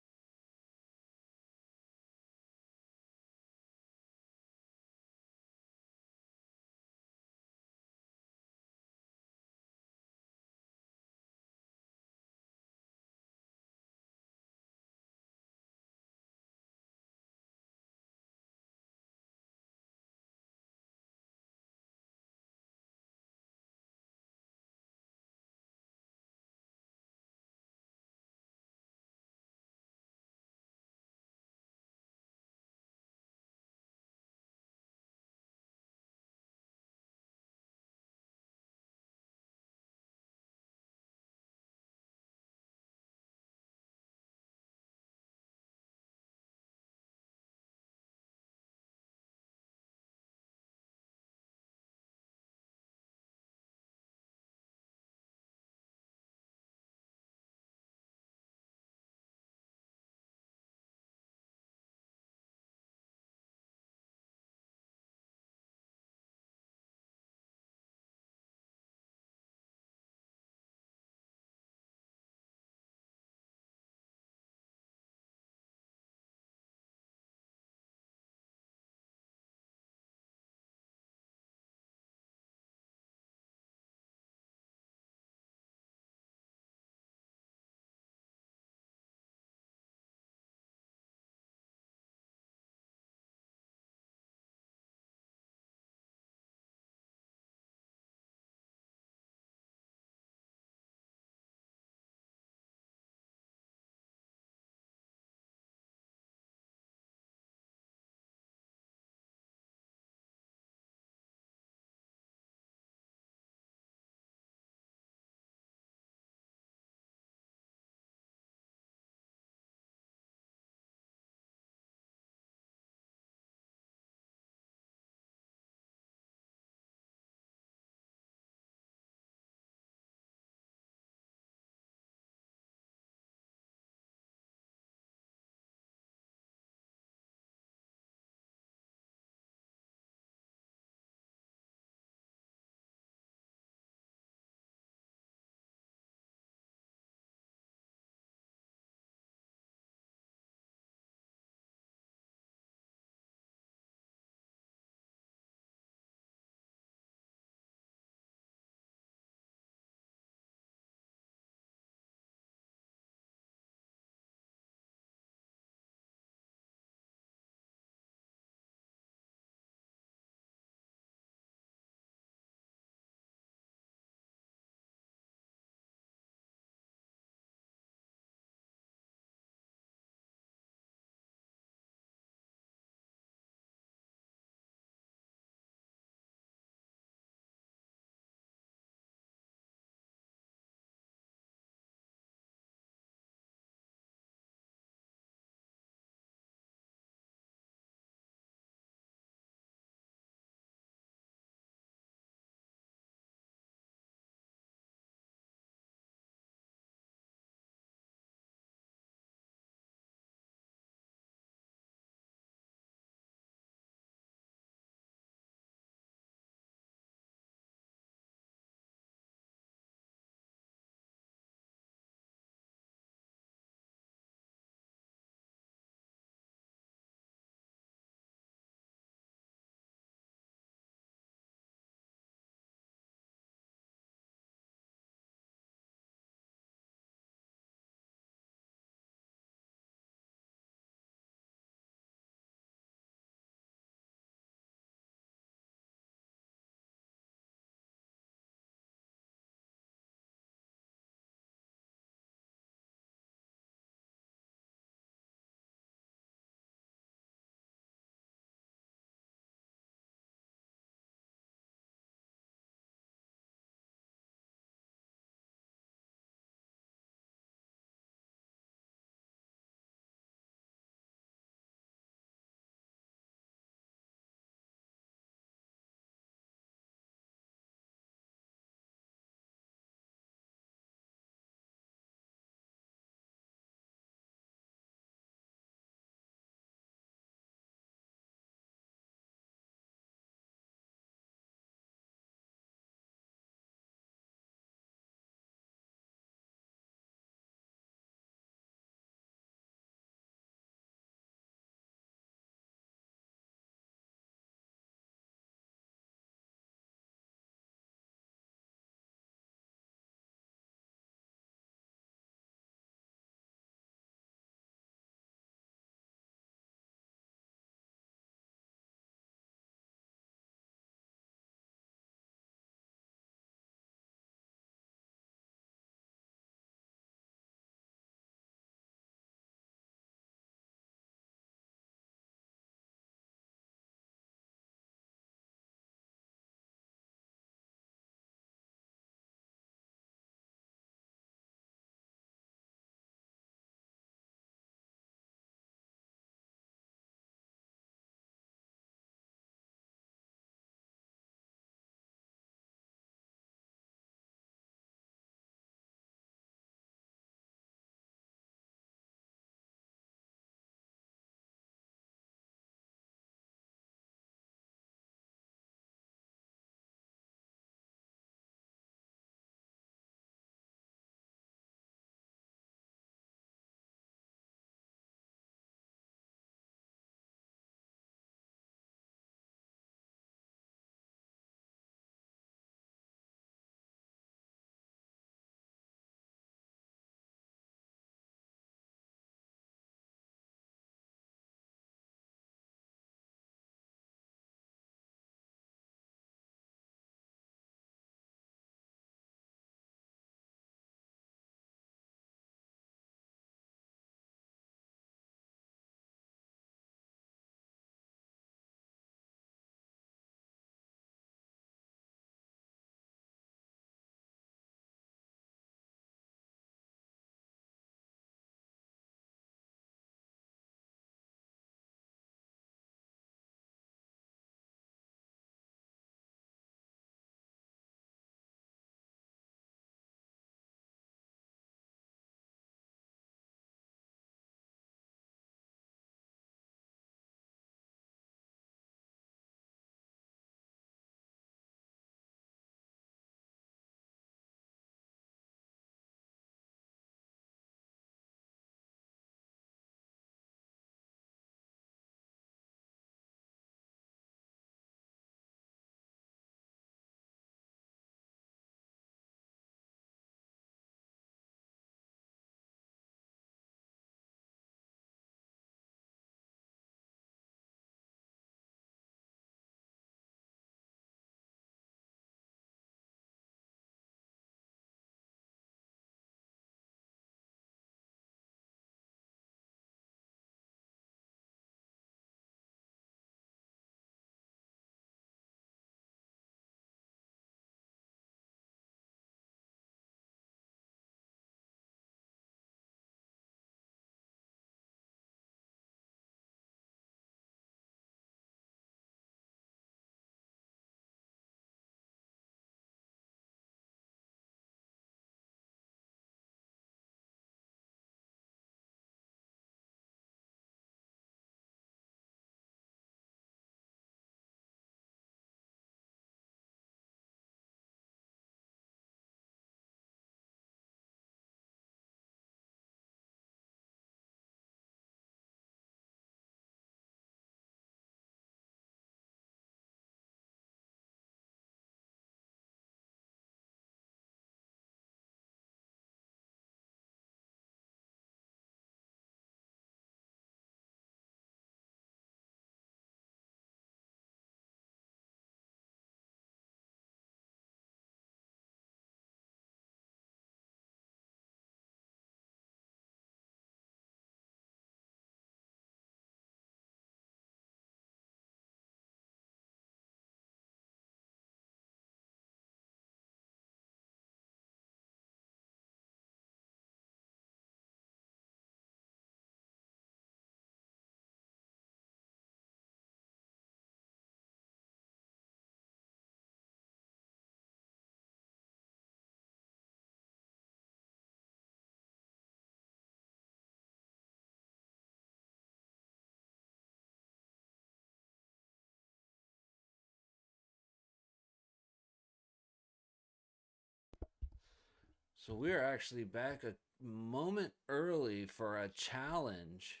So we're actually back a moment early for a challenge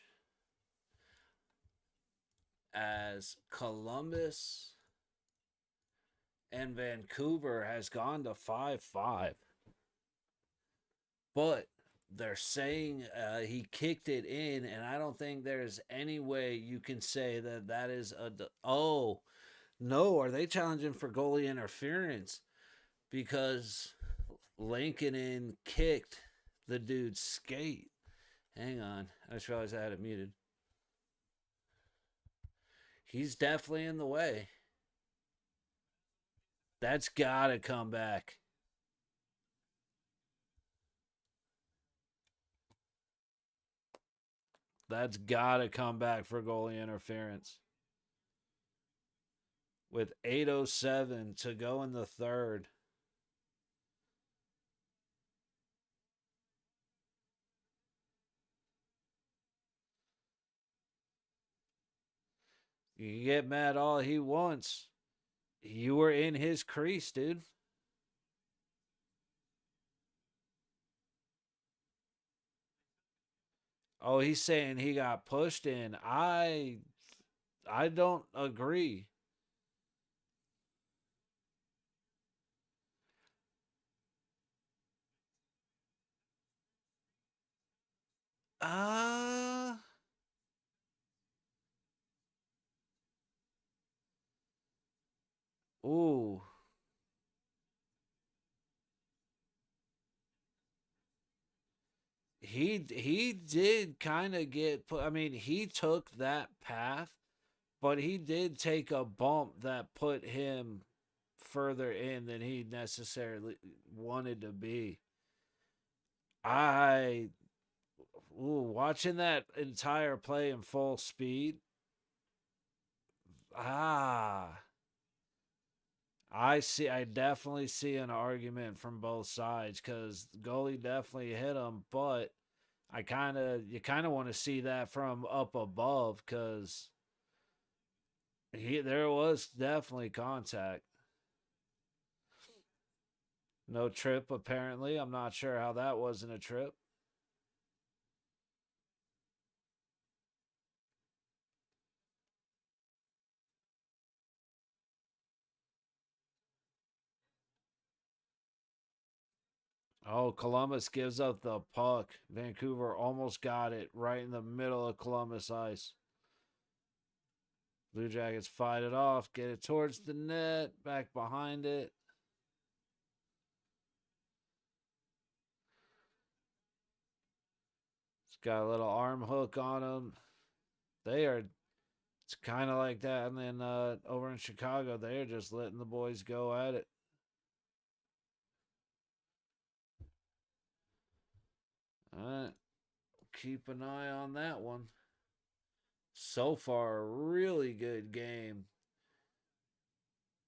as Columbus and Vancouver has gone to 5-5. But they're saying he kicked it in, and I don't think there's any way you can say that that is a. Oh, no. Are they challenging for goalie interference? Because Lankinen kicked the dude's skate. Hang on. I just realized I had it muted. He's definitely in the way. That's got to come back. That's got to come back for goalie interference. With 8:07 to go in the third. You can get mad all he wants. You were in his crease, dude. Oh, he's saying he got pushed in. I don't agree. Ah, ooh. He did kind of get put. I mean, he took that path, but he did take a bump that put him further in than he necessarily wanted to be. I watching that entire play in full speed. Ah, I see. I definitely see an argument from both sides because goalie definitely hit him, but you kind of want to see that from up above because there was definitely contact. No trip apparently. I'm not sure how that wasn't a trip. Oh, Columbus gives up the puck. Vancouver almost got it right in the middle of Columbus ice. Blue Jackets fight it off, get it towards the net, back behind it. It's got a little arm hook on him. They are, it's kind of like that. And then over in Chicago, they are just letting the boys go at it. All right. Keep an eye on that one. So far, a really good game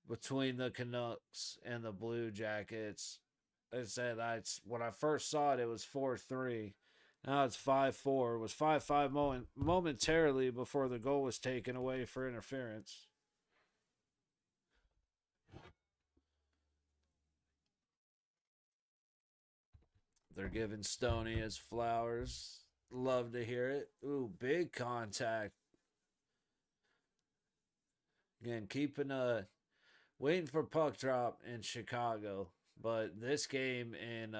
between the Canucks and the Blue Jackets. I said when I first saw it, it was 4-3. Now it's 5-4. It was 5-5 momentarily before the goal was taken away for interference. They're giving Stoney his flowers. Love to hear it. Ooh, big contact. Again, keeping waiting for puck drop in Chicago, but this game in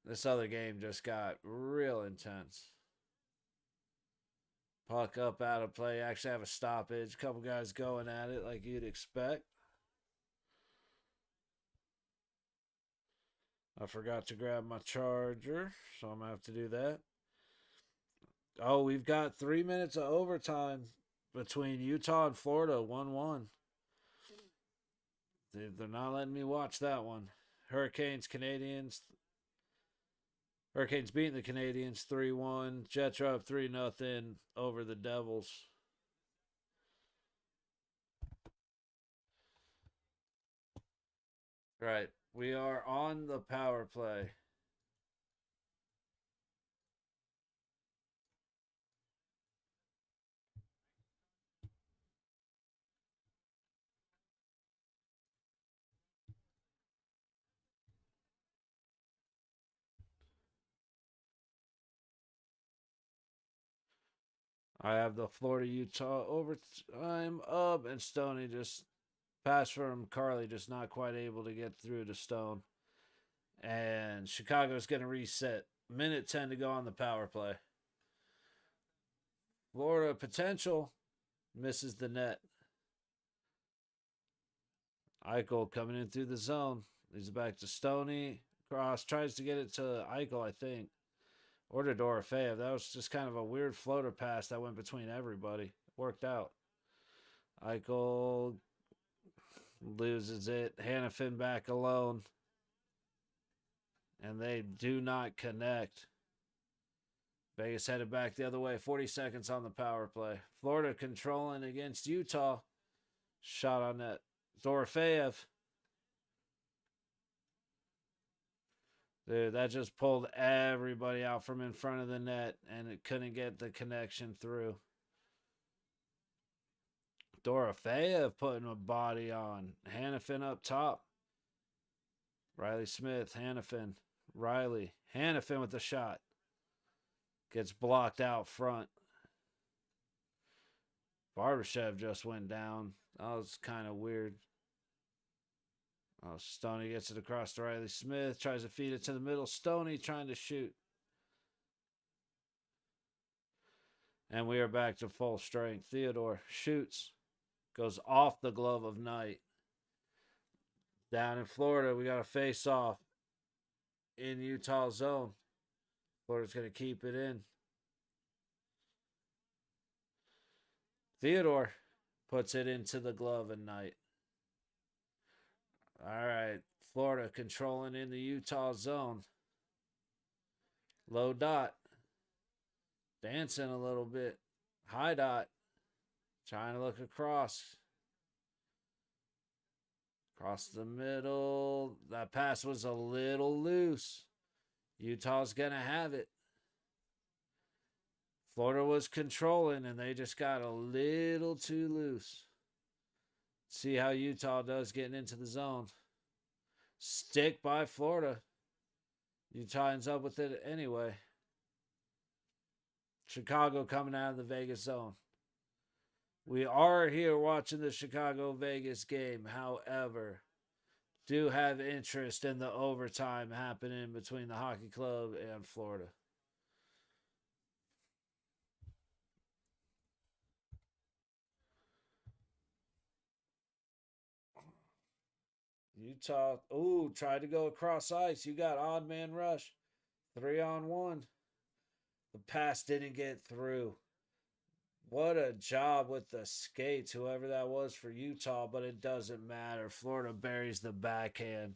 this other game just got real intense. Puck up out of play. Actually have a stoppage. Couple guys going at it like you'd expect. I forgot to grab my charger, so I'm gonna have to do that. Oh, we've got 3 minutes of overtime between Utah and Florida, 1-1. They're not letting me watch that one. Hurricanes, Canadians. Hurricanes beating the Canadians 3-1. Jets are up 3-0 over the Devils. Right. We are on the power play. I have the Florida Utah overtime up, and Stoney just pass from Carly, just not quite able to get through to Stone. And Chicago's going to reset. Minute 10 to go on the power play. Florida potential misses the net. Eichel coming in through the zone. He's back to Stoney. Cross tries to get it to Eichel, I think. Or to Dorofeyev. That was just kind of a weird floater pass that went between everybody. Worked out. Eichel loses it. Hannafin back alone. And they do not connect. Vegas headed back the other way. 40 seconds on the power play. Florida controlling against Utah. Shot on net. Dorofeyev. Dude, that just pulled everybody out from in front of the net, and it couldn't get the connection through. Dorofeyev putting a body on. Hannafin up top. Riley Smith, Hannafin, Riley. Hannafin with the shot. Gets blocked out front. Barbashev just went down. That was kind of weird. Oh, Stoney gets it across to Riley Smith. Tries to feed it to the middle. Stoney trying to shoot. And we are back to full strength. Theodore shoots. Goes off the glove of Knight. Down in Florida, we got a face-off in Utah zone. Florida's going to keep it in. Theodore puts it into the glove of Knight. All right, Florida controlling in the Utah zone. Low dot. Dancing a little bit. High dot. Trying to look across. Across the middle. That pass was a little loose. Utah's going to have it. Florida was controlling, and they just got a little too loose. See how Utah does getting into the zone. Stick by Florida. Utah ends up with it anyway. Chicago coming out of the Vegas zone. We are here watching the Chicago-Vegas game. However, do have interest in the overtime happening between the hockey club and Florida. Utah, tried to go across ice. You got odd man rush. 3-on-1. The pass didn't get through. What a job with the skates, whoever that was for Utah, but it doesn't matter. Florida buries the backhand.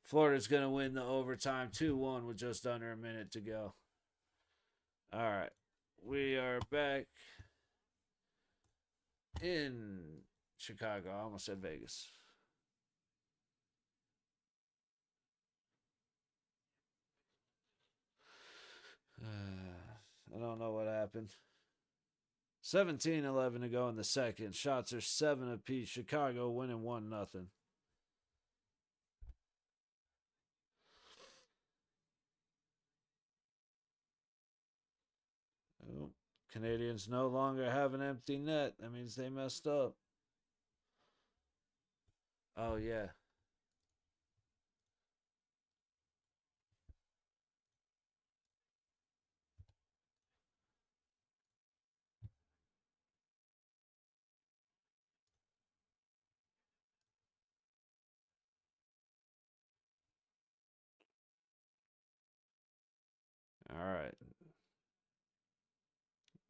Florida's going to win the overtime 2-1 with just under a minute to go. All right. We are back in Chicago. I almost said Vegas. I don't know what happened. 17-11 to go in the second. Shots are 7 apiece. Chicago winning 1-0. Oh, Canadians no longer have an empty net. That means they messed up. Oh, yeah. All right.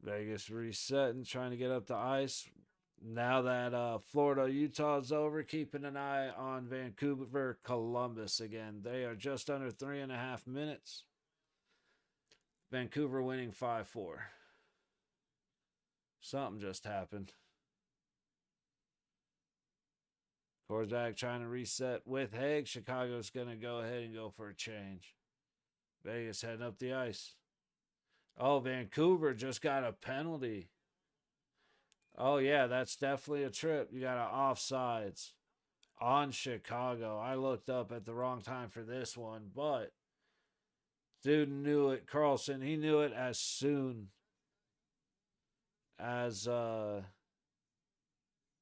Vegas resetting, trying to get up the ice. Now that Florida, Utah is over, keeping an eye on Vancouver, Columbus again. They are just under 3.5 minutes. Vancouver winning 5-4. Something just happened. Korzak trying to reset with Haig. Chicago's going to go ahead and go for a change. Vegas heading up the ice. Oh, Vancouver just got a penalty. Oh, yeah, that's definitely a trip. You got an offsides on Chicago. I looked up at the wrong time for this one, but dude knew it. Carlson, he knew it as soon as that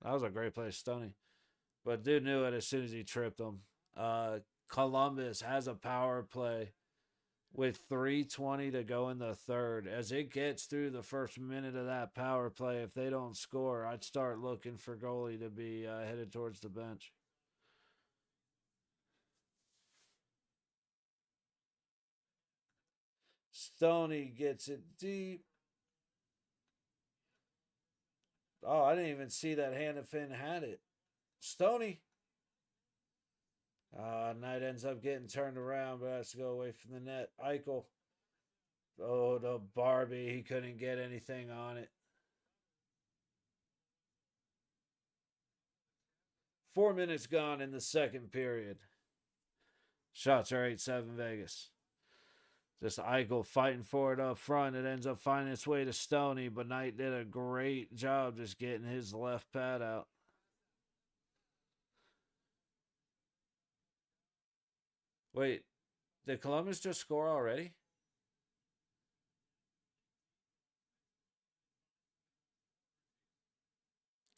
was a great play, Stoney. But dude knew it as soon as he tripped him. Columbus has a power play with 3:20 to go in the third. As it gets through the first minute of that power play, if they don't score, I'd start looking for goalie to be headed towards the bench. Stoney gets it deep. Oh, I didn't even see that Hannafin had it. Stoney. Knight ends up getting turned around, but has to go away from the net. Eichel. Oh, the Barbie. He couldn't get anything on it. 4 minutes gone in the second period. Shots are 8-7 Vegas. Just Eichel fighting for it up front. It ends up finding its way to Stoney, but Knight did a great job just getting his left pad out. Wait, did Columbus just score already?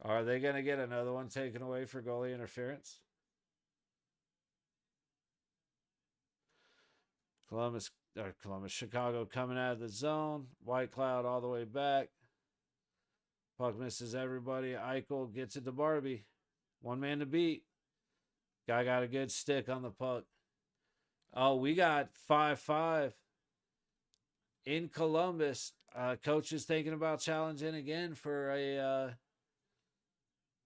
Are they going to get another one taken away for goalie interference? Chicago coming out of the zone. White Cloud all the way back. Puck misses everybody. Eichel gets it to Barbie. One man to beat. Guy got a good stick on the puck. Oh, we got 5-5 in Columbus. Coach is thinking about challenging again for a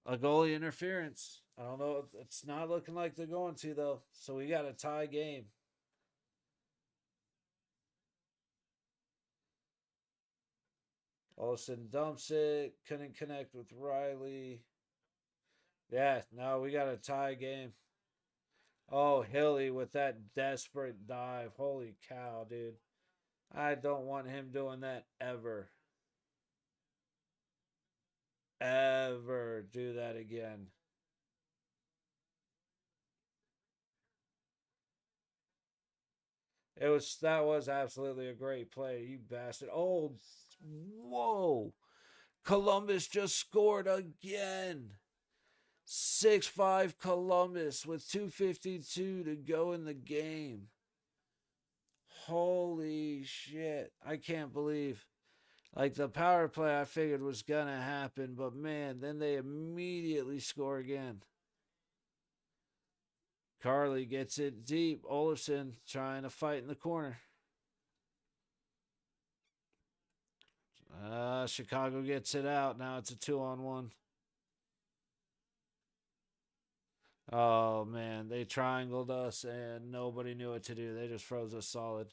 goalie interference. I don't know. It's not looking like they're going to, though. So we got a tie game. Olsen dumps it. Couldn't connect with Riley. Yeah, no, we got a tie game. Oh, Hilly with that desperate dive. Holy cow, dude. I don't want him doing that ever. Ever do that again. That was absolutely a great play, you bastard. Oh, whoa. Columbus just scored again. 6-5 Columbus with 2:52 to go in the game. Holy shit. I can't believe. Like the power play I figured was going to happen, but man, then they immediately score again. Carly gets it deep. Olafson trying to fight in the corner. Chicago gets it out. Now it's a 2-on-1. Oh, man. They triangled us and nobody knew what to do. They just froze us solid.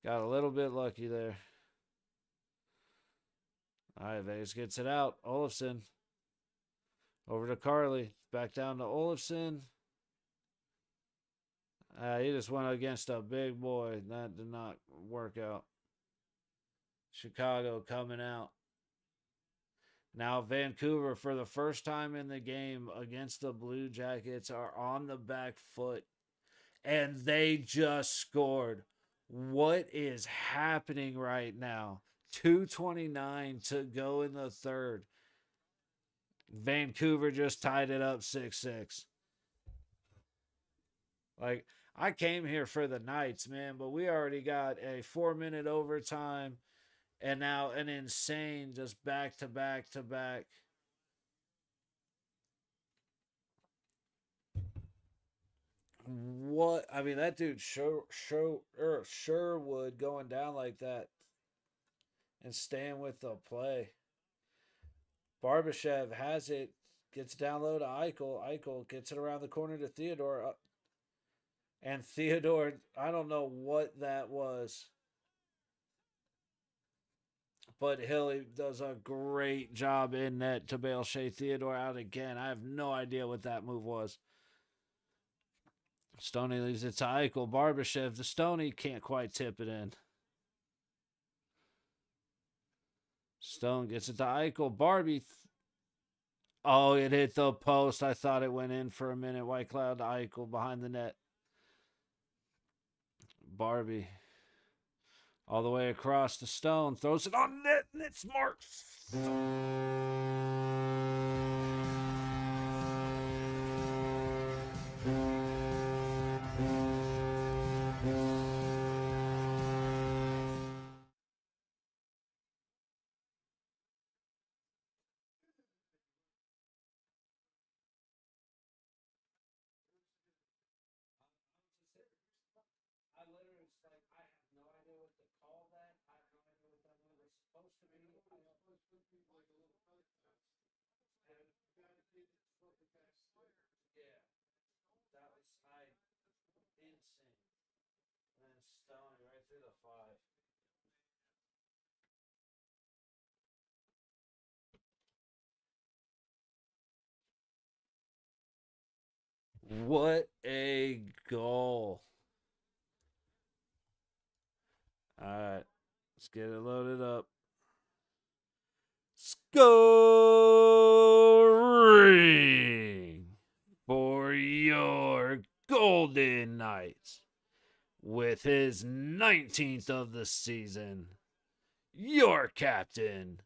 Got a little bit lucky there. All right, Vegas gets it out. Olafson. Over to Carly. Back down to Olafson. He just went against a big boy. That did not work out. Chicago coming out. Now Vancouver, for the first time in the game against the Blue Jackets, are on the back foot. And they just scored. What is happening right now? 2:29 to go in the third. Vancouver just tied it up 6-6. Like, I came here for the Knights, man, but we already got a 4-minute overtime and now an insane just back to back to back. What? I mean, that dude Sherwood going down like that and staying with the play. Barbashev has it, gets down low to Eichel. Eichel gets it around the corner to Theodore. And Theodore, I don't know what that was. But Hilly does a great job in net to bail Shea Theodore out again. I have no idea what that move was. Stoney leaves it to Eichel. Barbashev to Stoney. Can't quite tip it in. Stone gets it to Eichel. Barbie. Oh, it hit the post. I thought it went in for a minute. White Cloud to Eichel behind the net. Barbie. All the way across the Stone. Throws it on net, and it's Mark. I literally was like, I have no idea what to call that. I have no idea what that was supposed to be. Yeah, that was insane. And then Stone right through the five. What a goal! All right, let's get it loaded up. Scoring for your Golden Knights with his 19th of the season. Your captain,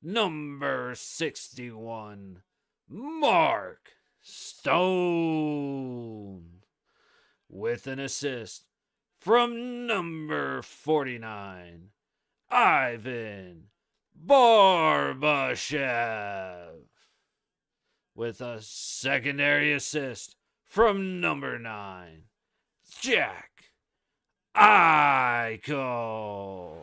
number 61, Mark Stone, with an assist from number 49, Ivan Barbashev, with a secondary assist from number 9, Jack Eichel.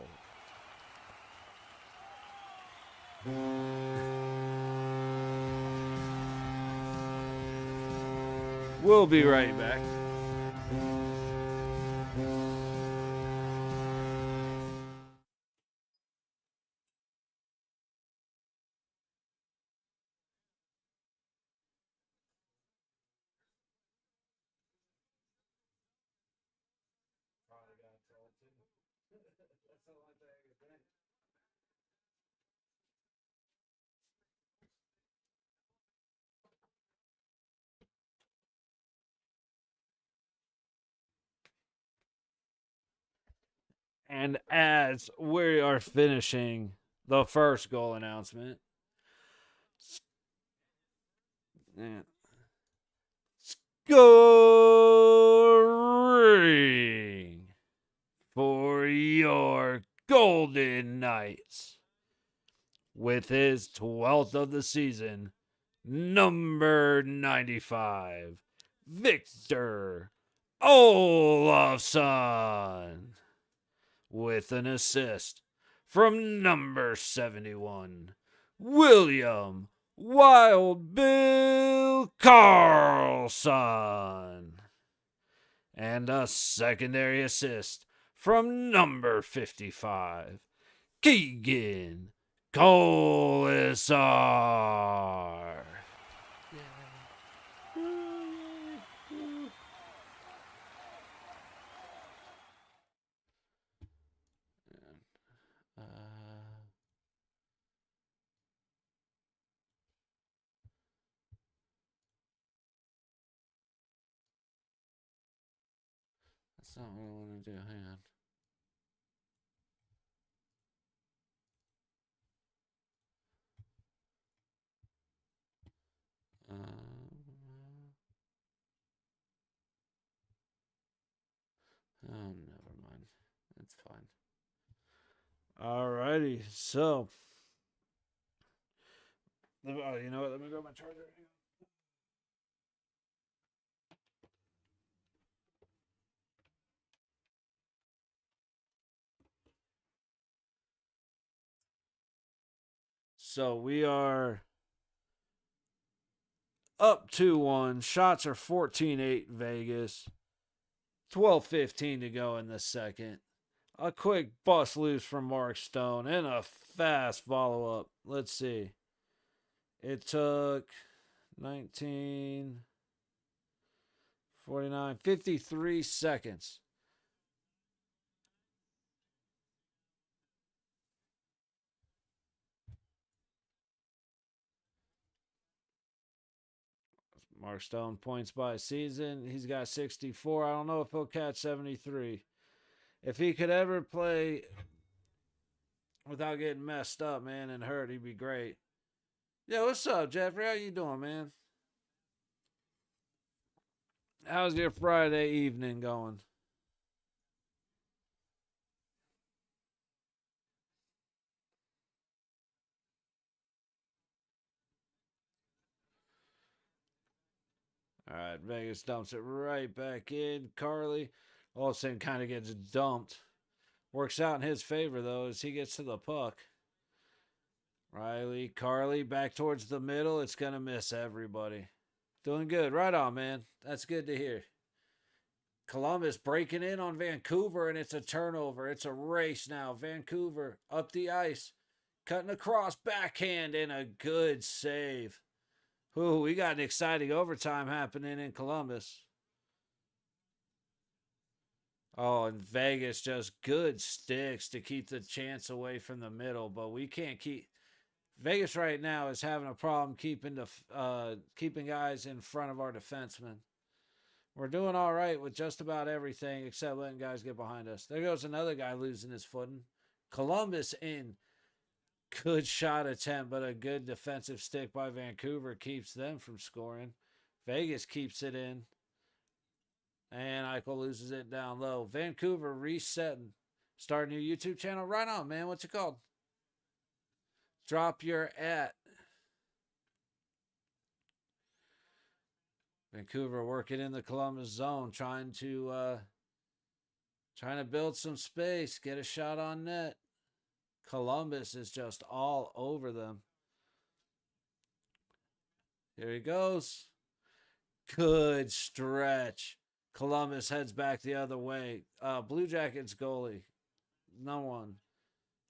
We'll be right back. That's the only thing I can think. And as we are finishing the first goal announcement, scoring for your Golden Knights with his 12th of the season, number 95, Victor Olofsson, with an assist from number 71, William Wild Bill Carlson, and a secondary assist from number 55, Keegan Colasar. That's not what I want to do. Hang on. Oh, never mind. It's fine. Alrighty, so you know what? Let me grab my charger. So we are up 2-1. Shots are 14-8 Vegas. 12:15 to go in the second. A quick bust loose from Mark Stone and a fast follow up. Let's see. It took 19, 49, 53 seconds. Mark Stone points by season. He's got 64. I don't know if he'll catch 73. If he could ever play without getting messed up, man, and hurt, he'd be great. Yeah, what's up, Jeffrey? How you doing, man? How's your Friday evening going? All right, Vegas dumps it right back in. Carly all of a sudden kind of gets dumped. Works out in his favor, though, as he gets to the puck. Riley, Carly back towards the middle. It's going to miss everybody. Doing good. Right on, man. That's good to hear. Columbus breaking in on Vancouver, and it's a turnover. It's a race now. Vancouver up the ice, cutting across, backhand, and a good save. Ooh, we got an exciting overtime happening in Columbus. Oh, and Vegas just good sticks to keep the chance away from the middle, but we can't keep. Vegas right now is having a problem keeping guys in front of our defensemen. We're doing all right with just about everything except letting guys get behind us. There goes another guy losing his footing. Columbus in. Good shot attempt, but a good defensive stick by Vancouver keeps them from scoring. Vegas keeps it in. And Eichel loses it down low. Vancouver resetting. Start a new YouTube channel. Right on, man. What's it called? Drop your at. Vancouver working in the Columbus zone, trying to build some space, get a shot on net. Columbus is just all over them. Here he goes. Good stretch. Columbus heads back the other way. Blue Jackets goalie. No one.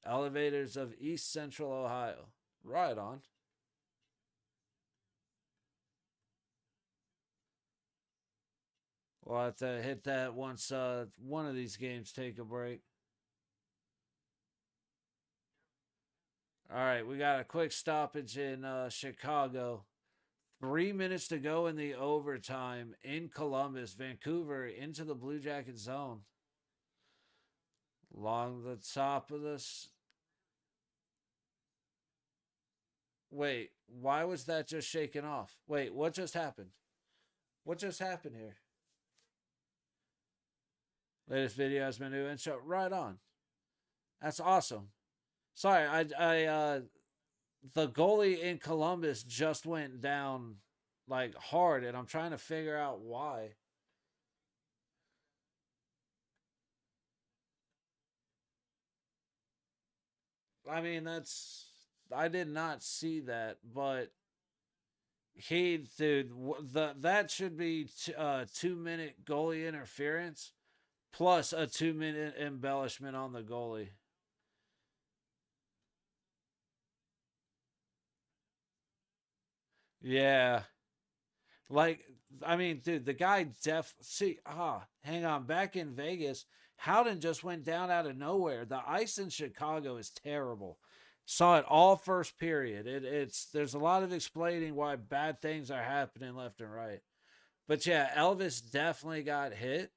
Elevators of East Central Ohio. Right on. We'll have to hit that once one of these games take a break. All right, we got a quick stoppage in Chicago. 3 minutes to go in the overtime in Columbus. Vancouver into the Blue Jacket zone. Along the top of this. Wait, why was that just shaken off? Wait, what just happened? What just happened here? Latest video has been new intro. Right on. That's awesome. Sorry, the goalie in Columbus just went down like hard, and I'm trying to figure out why. I mean, I did not see that, but dude, that should be 2 minute goalie interference plus a 2 minute embellishment on the goalie. Yeah, like, I mean, dude, the guy hang on. Back in Vegas, Howden just went down out of nowhere. The ice in Chicago is terrible. Saw it all first period. There's a lot of explaining why bad things are happening left and right. But yeah, Elvis definitely got hit,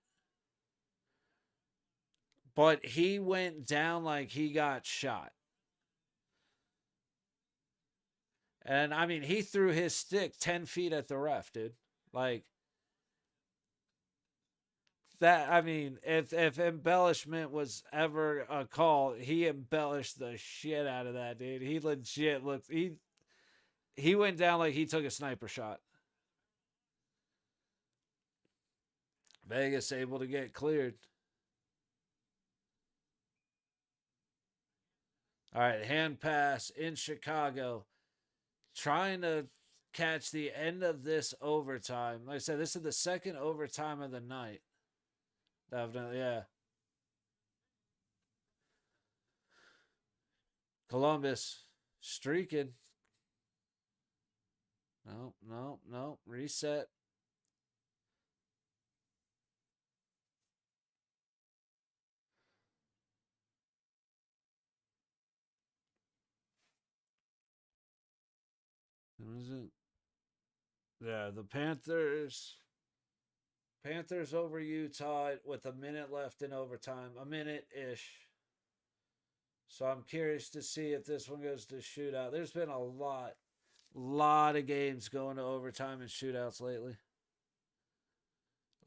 but he went down like he got shot. And I mean, he threw his stick 10 feet at the ref, dude. Like, that, I mean, if embellishment was ever a call, he embellished the shit out of that, dude. He legit looked he went down like he took a sniper shot. Vegas able to get cleared. All right, hand pass in Chicago. Trying to catch the end of this overtime. Like I said, this is the second overtime of the night. Definitely, yeah. Columbus streaking. No, no, no. Reset. Who is it? Yeah, the Panthers. Panthers over Utah with a minute left in overtime, a minute ish. So I'm curious to see if this one goes to shootout. There's been a lot of games going to overtime and shootouts lately.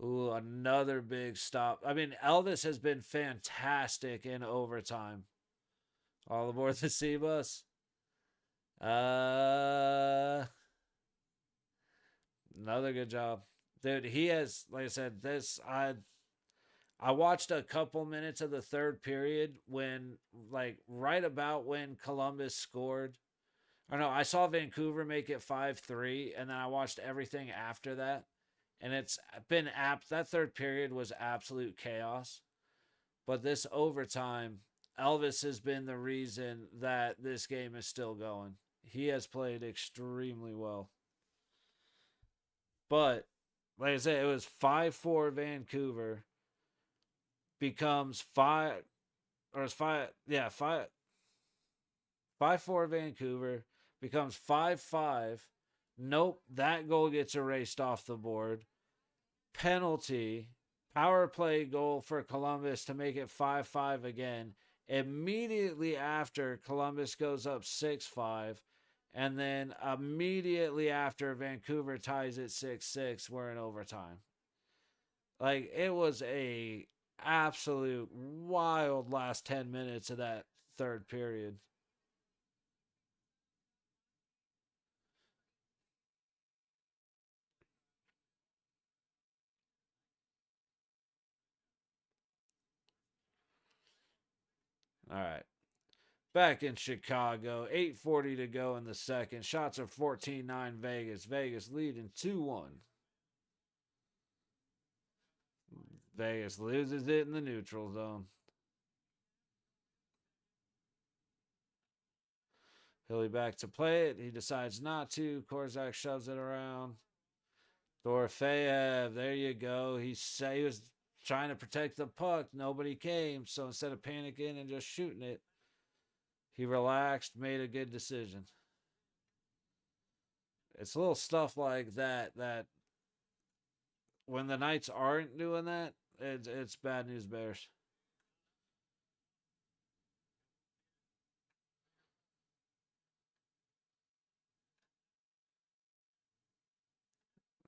Ooh, another big stop. I mean, Elvis has been fantastic in overtime. All aboard the C bus. Another good job, dude. He has, like I said, this. I watched a couple minutes of the third period when, like, right about when Columbus scored. Or no, I saw Vancouver make it 5-3, and then I watched everything after that. And it's been that third period was absolute chaos. But this overtime, Elvis has been the reason that this game is still going. He has played extremely well. But like I said, it was 5-4 Vancouver becomes 5 or it's 5 yeah, 5-4 Vancouver becomes 5-5. Nope, that goal gets erased off the board. Penalty, power play goal for Columbus to make it 5-5 again. Immediately after, Columbus goes up 6-5. And then immediately after, Vancouver ties it 6-6. We're in overtime. Like, it was a absolute wild last 10 minutes of that third period. All right. Back in Chicago, 8:40 to go in the second. Shots are 14-9 Vegas. Vegas leading 2-1. Vegas loses it in the neutral zone. Hilly back to play it. He decides not to. Korzak shoves it around. Dorofeyev, there you go. He was trying to protect the puck. Nobody came. So instead of panicking and just shooting it, he relaxed, made a good decision. It's little stuff like that that when the Knights aren't doing that, it's bad news bears.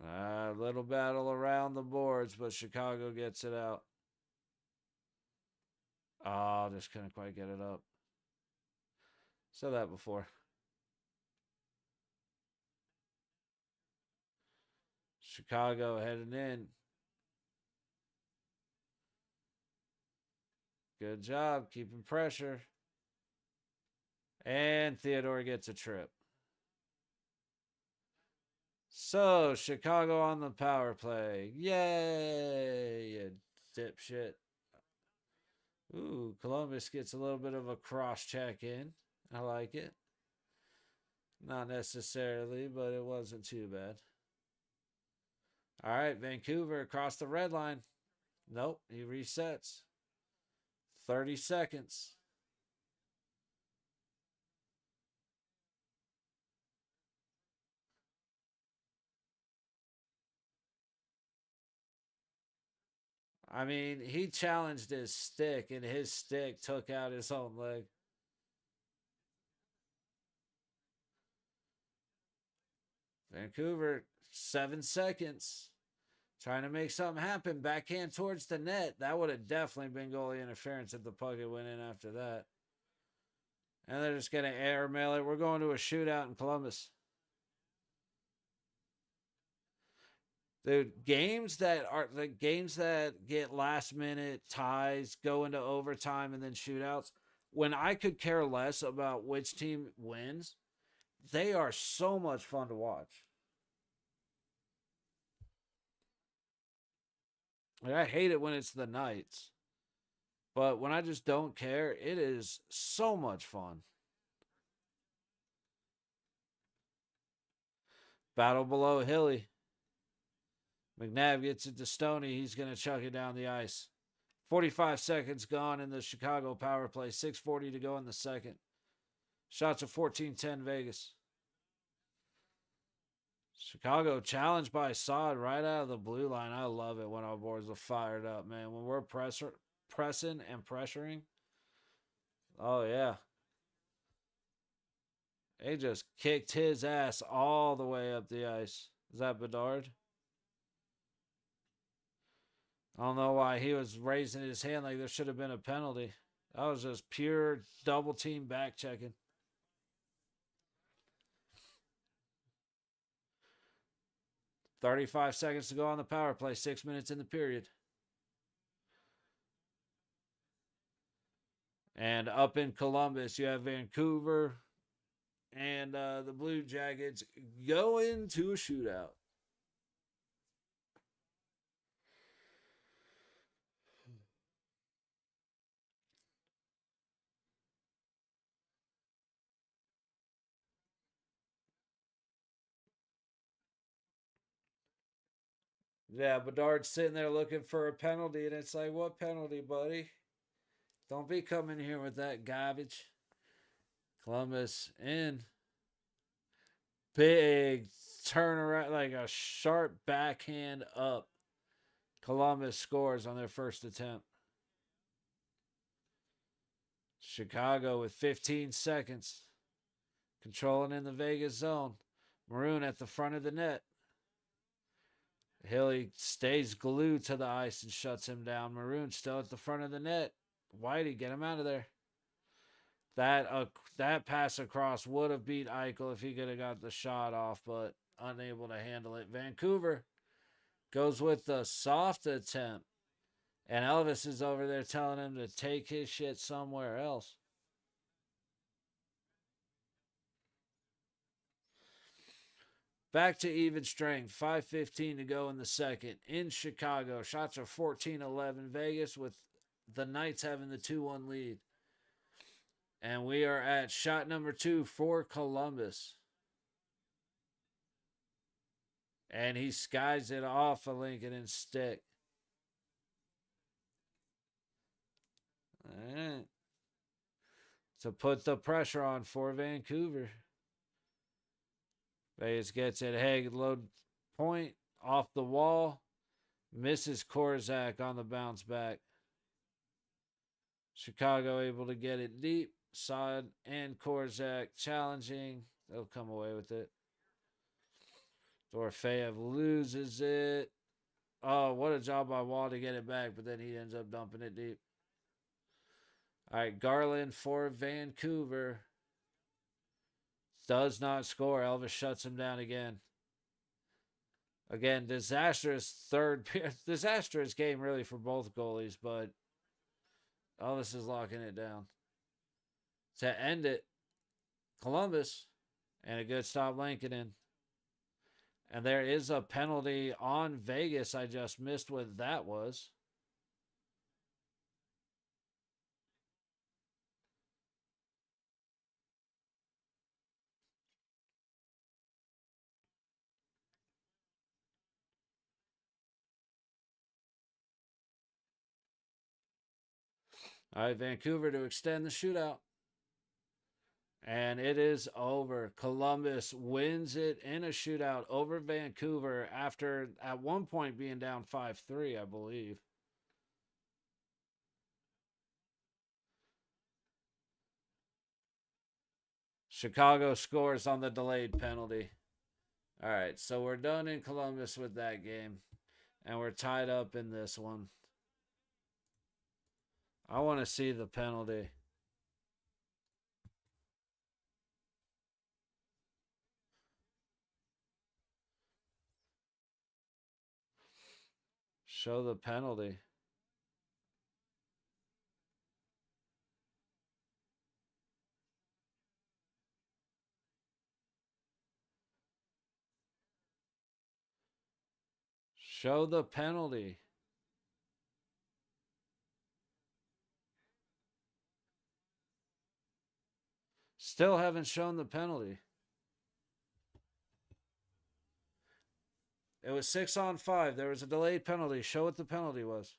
A little battle around the boards, but Chicago gets it out. Oh, just couldn't quite get it up. Said that before. Chicago heading in. Good job keeping pressure. And Theodore gets a trip. So, Chicago on the power play. Yay, you dipshit. Ooh, Columbus gets a little bit of a cross check in. I like it. Not necessarily, but it wasn't too bad. All right, Vancouver across the red line. Nope, he resets. 30 seconds. I mean, he challenged his stick, and his stick took out his own leg. Vancouver, 7 seconds. Trying to make something happen. Backhand towards the net. That would have definitely been goalie interference if the puck had went in after that. And they're just going to airmail it. We're going to a shootout in Columbus. Dude, games that are the games that get last minute ties, go into overtime, and then shootouts. When I could care less about which team wins, they are so much fun to watch. Like, I hate it when it's the Knights, but when I just don't care, it is so much fun. Battle below Hilly. McNabb gets it to Stoney. He's going to chuck it down the ice. 45 seconds gone in the Chicago power play. 6:40 to go in the second. Shots of 14-10 Vegas. Chicago challenged by Sod right out of the blue line. I love it when our boards are fired up, man. When we're pressing and pressuring. Oh, yeah. He just kicked his ass all the way up the ice. Is that Bedard? I don't know why he was raising his hand like there should have been a penalty. That was just pure double team back checking. $35 seconds to go on the power play. 6 minutes in the period. And up in Columbus, you have Vancouver and the Blue Jackets go into a shootout. Yeah, Bedard's sitting there looking for a penalty, and it's like, what penalty, buddy? Don't be coming here with that garbage. Columbus in. Big turnaround, like a sharp backhand up. Columbus scores on their first attempt. Chicago with 15 seconds. Controlling in the Vegas zone. Maroon at the front of the net. Hilly stays glued to the ice and shuts him down. Maroon still at the front of the net. Whitey, get him out of there. That pass across would have beat Eichel if he could have got the shot off, but unable to handle it. Vancouver goes with the soft attempt, and Elvis is over there telling him to take his shit somewhere else. Back to even strength. 5:15 to go in the second. In Chicago, shots are 14-11. Vegas with the Knights having the 2-1 lead. And we are at shot number 2 for Columbus. And he skies it off a Lincoln and stick. All right. To put the pressure on for Vancouver. Vegas gets it. Haig load point off the wall. Misses Korzak on the bounce back. Chicago able to get it deep. Sod and Korzak challenging. They'll come away with it. Dorofeyev loses it. Oh, what a job by Wall to get it back, but then he ends up dumping it deep. All right, Garland for Vancouver. Does not score. Elvis shuts him down again. Again, disastrous disastrous game really for both goalies, but Elvis is locking it down. To end it, Columbus, and a good stop Lankinen. And there is a penalty on Vegas. I just missed what that was. All right, Vancouver to extend the shootout. And it is over. Columbus wins it in a shootout over Vancouver after at one point being down 5-3, I believe. Chicago scores on the delayed penalty. All right, so we're done in Columbus with that game. And we're tied up in this one. I want to see the penalty. Show the penalty. Show the penalty. Still haven't shown the penalty. It was 6-on-5. There was a delayed penalty. Show what the penalty was.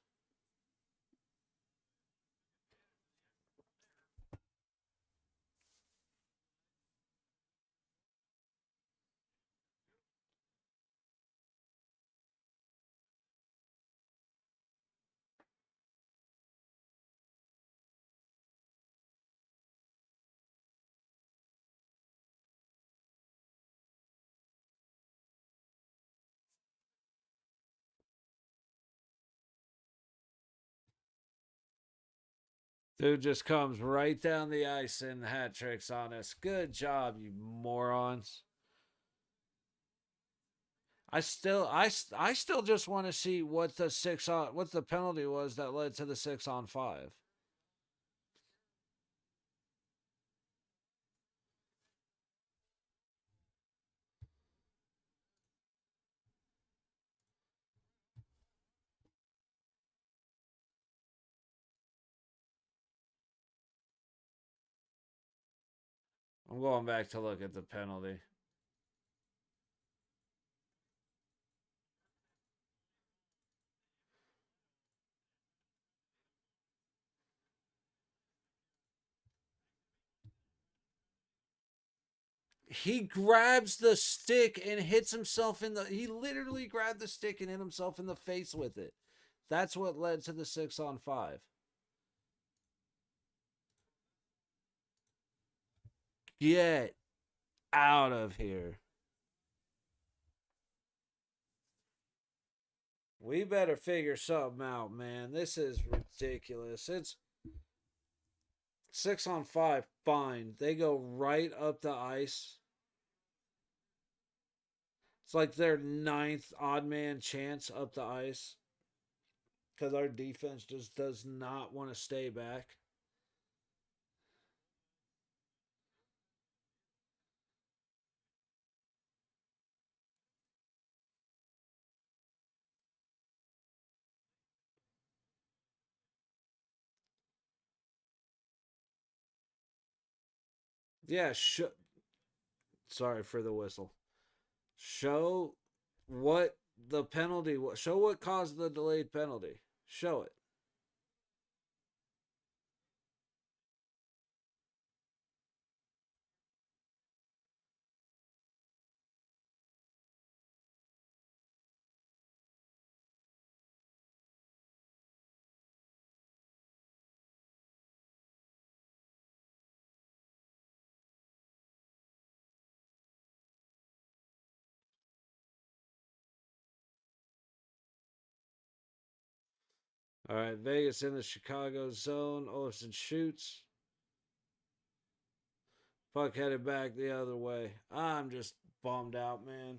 Dude just comes right down the ice and hat tricks on us. Good job, you morons. I still just want to see what the what the penalty was that led to the 6-on-5. I'm going back to look at the penalty. He grabs the stick and hits himself in the. He literally grabbed the stick and hit himself in the face with it. That's what led to the 6-on-5. Get out of here. We better figure something out, man. This is ridiculous. It's 6-on-5. Fine. They go right up the ice. It's like their ninth odd man chance up the ice because our defense just does not want to stay back. Yeah, sorry for the whistle. Show what the penalty was. Show what caused the delayed penalty. Show it. All right, Vegas in the Chicago zone. Olafson shoots. Puck headed back the other way. I'm just bummed out, man.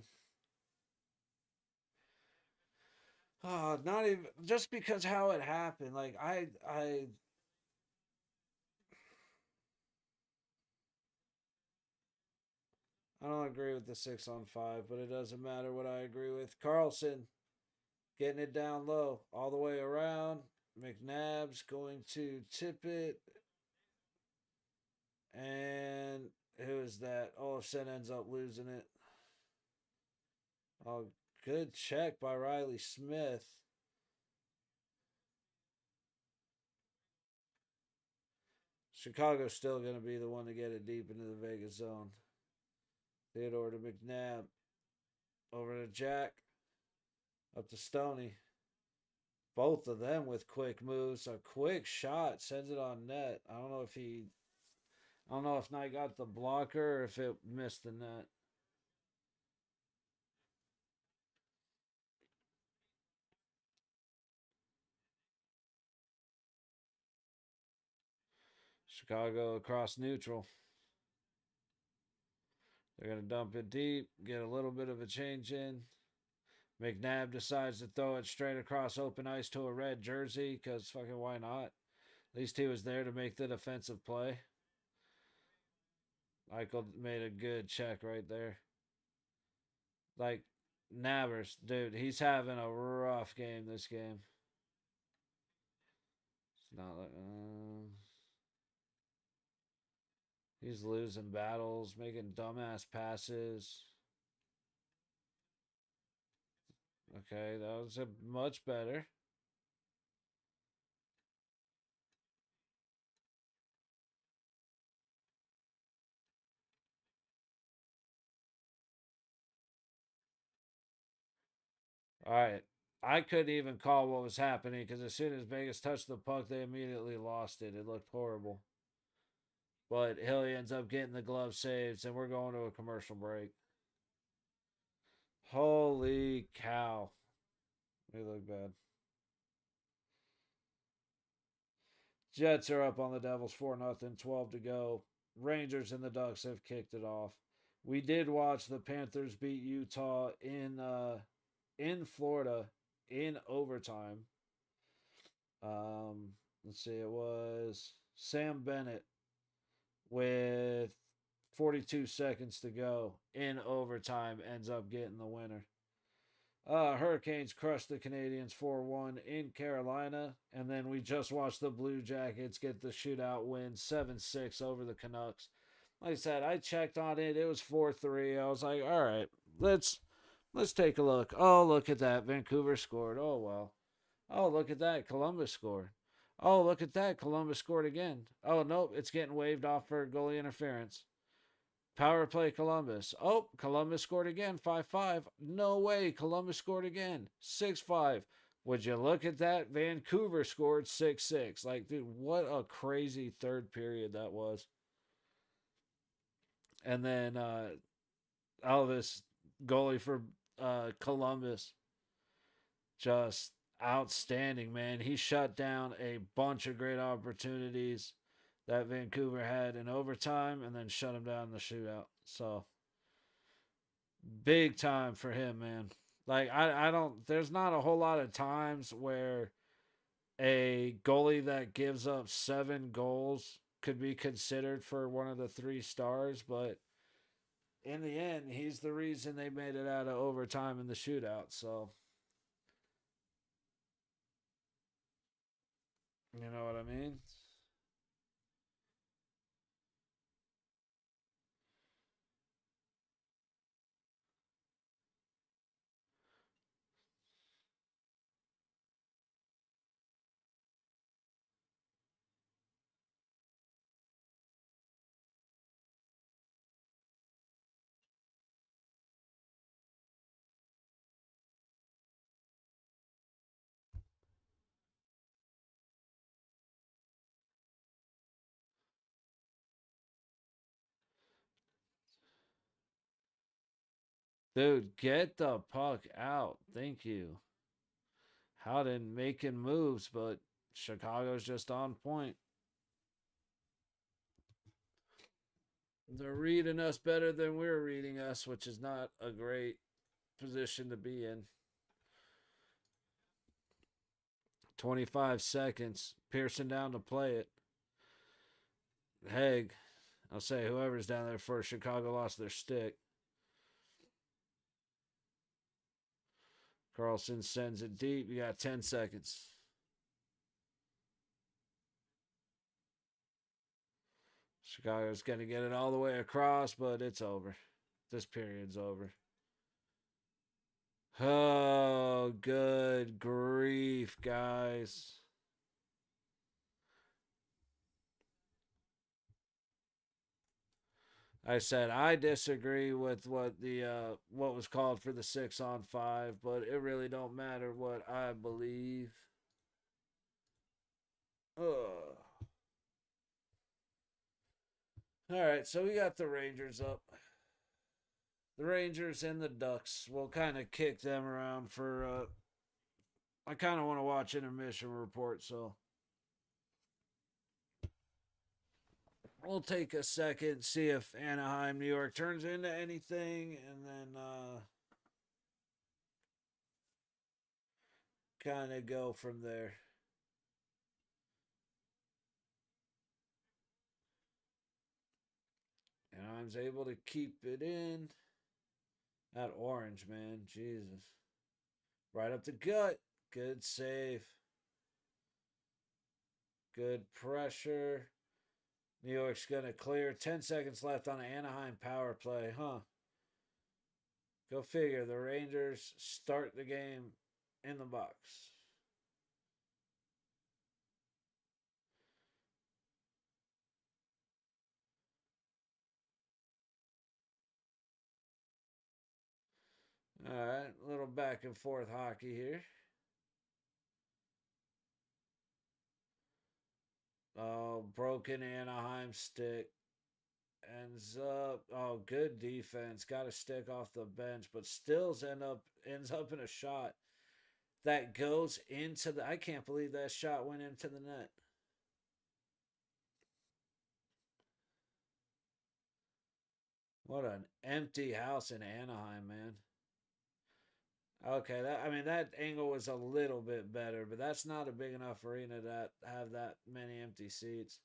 Oh, not even just because how it happened. Like I don't agree with the 6-on-5, but it doesn't matter what I agree with. Carlson getting it down low all the way around. McNabb's going to tip it. And who is that? Olafson ends up losing it. Oh, good check by Riley Smith. Chicago's still going to be the one to get it deep into the Vegas zone. Theodore to McNabb. Over to Jack. Up to Stoney. Both of them with quick moves. A quick shot sends it on net. I don't know if Knight got the blocker or if it missed the net. Chicago across neutral. They're going to dump it deep, get a little bit of a change in. McNabb decides to throw it straight across open ice to a red jersey because fucking why not? At least he was there to make the defensive play. Michael made a good check right there. Like, Nabbers, dude, he's having a rough game this game. It's not like. He's losing battles, making dumbass passes. Okay, that was a much better. All right. I couldn't even call what was happening because as soon as Vegas touched the puck, they immediately lost it. It looked horrible. But Hilly ends up getting the glove saves, and we're going to a commercial break. Holy cow. They look bad. Jets are up on the Devils 4-0, 12 to go. Rangers and the Ducks have kicked it off. We did watch the Panthers beat Utah in Florida in overtime. Let's see, it was Sam Bennett with 42 seconds to go in overtime ends up getting the winner. Hurricanes crushed the Canadians 4-1 in Carolina. And then we just watched the Blue Jackets get the shootout win 7-6 over the Canucks. Like I said, I checked on it. It was 4-3. I was like, all right, let's take a look. Oh, look at that. Vancouver scored. Oh, well. Oh, look at that. Columbus scored. Oh, look at that. Columbus scored again. Oh, nope. It's getting waved off for goalie interference. Power play Columbus. Oh, Columbus scored again. 5-5. No way. Columbus scored again. 6-5. Would you look at that? Vancouver scored 6-6. Like, dude, what a crazy third period that was. And then Elvis, goalie for Columbus, just outstanding, man. He shut down a bunch of great opportunities that Vancouver had in overtime and then shut him down in the shootout. So big time for him, man. Like I don't there's not a whole lot of times where a goalie that gives up 7 goals could be considered for one of the 3 stars, but in the end, he's the reason they made it out of overtime in the shootout. So, you know what I mean? Dude, get the puck out. Thank you. Howden making moves, but Chicago's just on point. They're reading us better than we're reading us, which is not a great position to be in. 25 seconds. Pearson down to play it. Haig. I'll say whoever's down there for Chicago lost their stick. Carlson sends it deep. You got 10 seconds. Chicago's going to get it all the way across, but it's over. This period's over. Oh, good grief, guys. I said I disagree with what was called for the 6-on-5, but it really don't matter what I believe. Ugh. All right, so we got the Rangers up. The Rangers and the Ducks. We'll kind of kick them around for. I kind of want to watch intermission report, so we'll take a second, see if Anaheim, New York turns into anything, and then kind of go from there. Anaheim's able to keep it in. That orange, man. Jesus. Right up the gut. Good save. Good pressure. New York's going to clear. 10 seconds left on an Anaheim power play, huh? Go figure. The Rangers start the game in the box. All right, a little back and forth hockey here. Oh, broken Anaheim stick. Ends up good defense. Got a stick off the bench, but still ends up in a shot that goes into the I can't believe that shot went into the net. What an empty house in Anaheim, man. Okay, that angle was a little bit better, but that's not a big enough arena to have that many empty seats.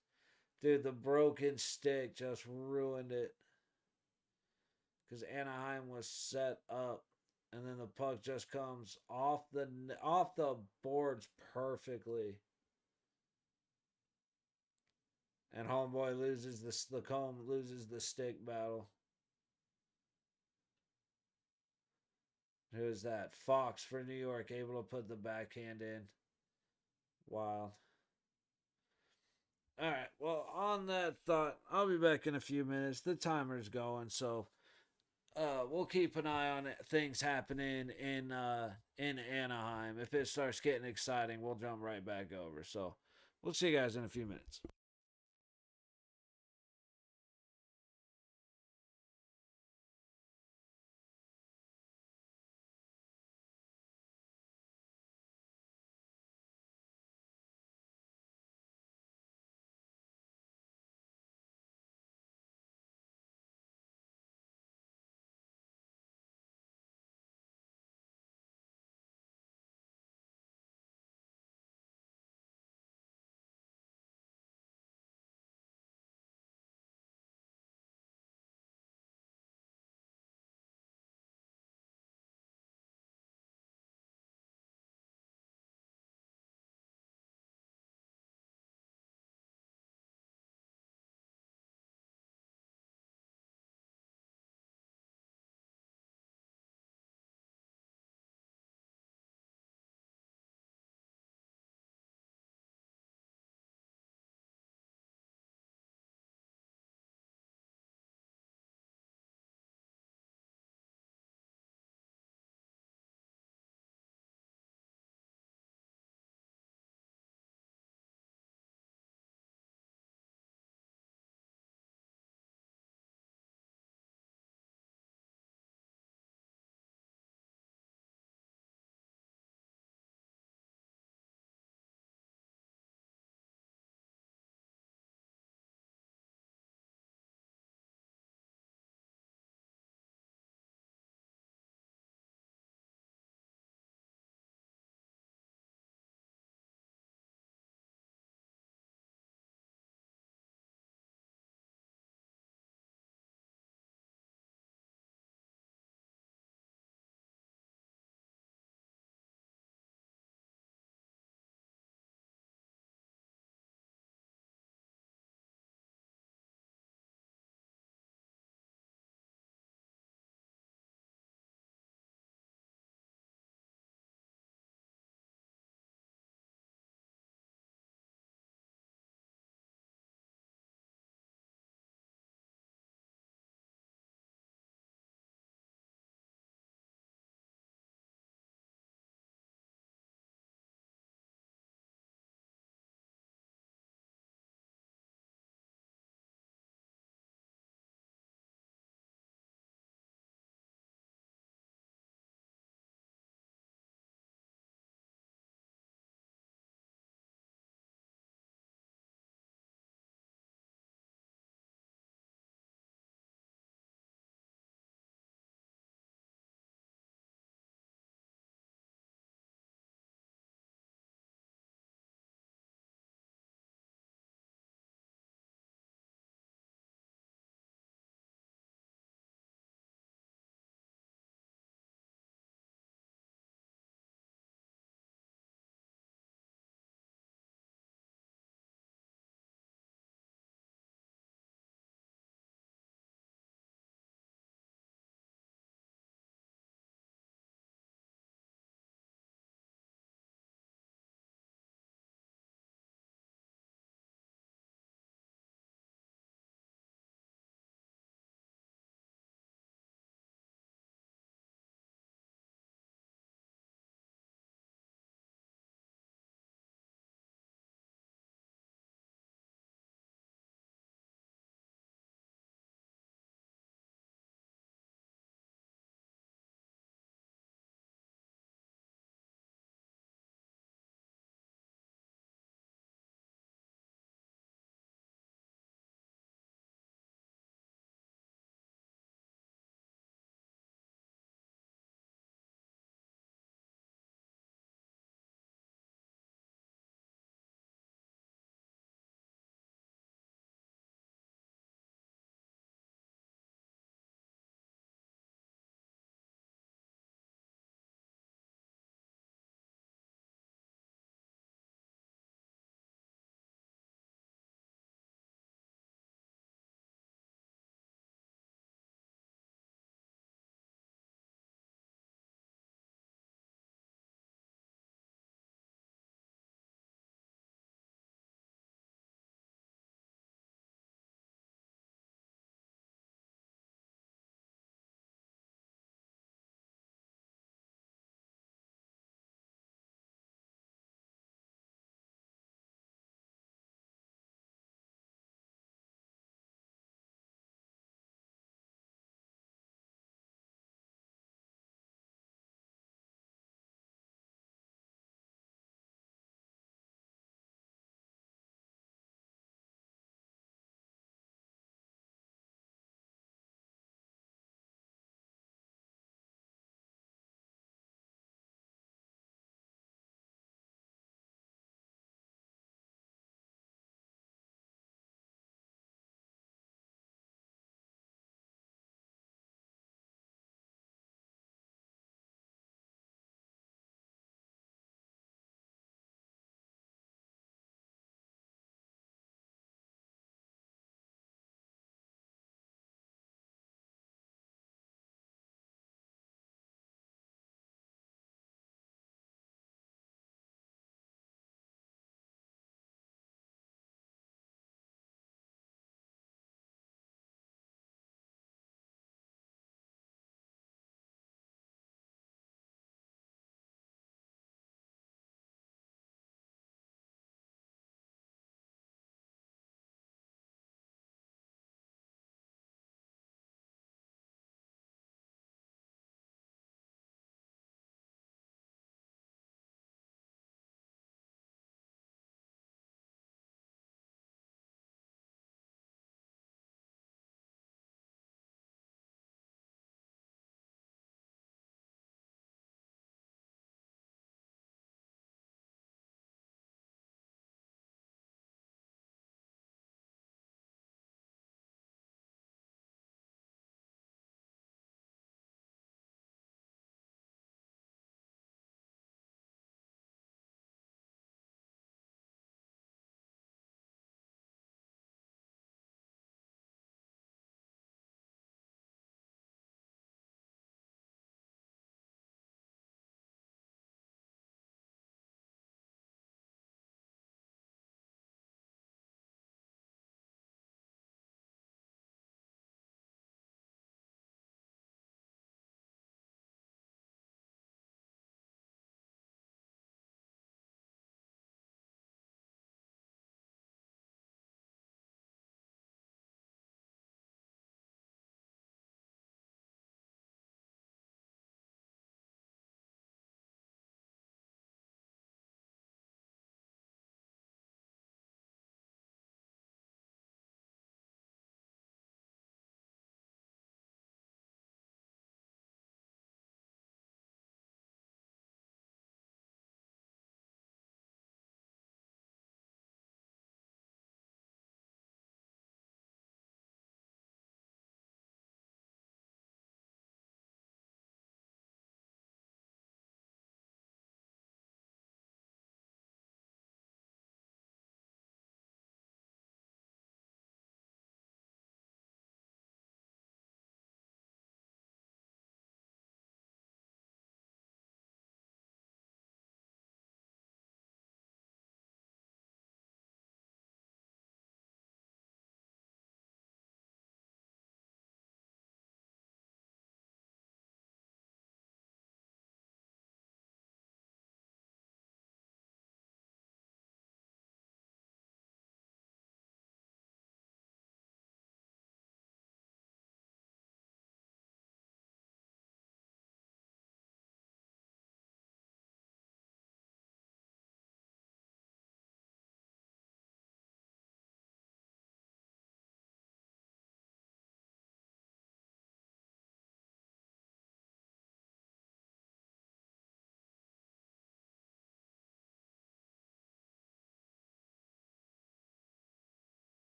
Dude, the broken stick just ruined it because Anaheim was set up, and then the puck just comes off the boards perfectly, and homeboy loses the comb loses the stick battle. Who's that? Fox for New York, able to put the backhand in. Wild. All right. Well, on that thought, I'll be back in a few minutes. The timer's going, so we'll keep an eye on things happening in Anaheim. If it starts getting exciting, we'll jump right back over. So we'll see you guys in a few minutes.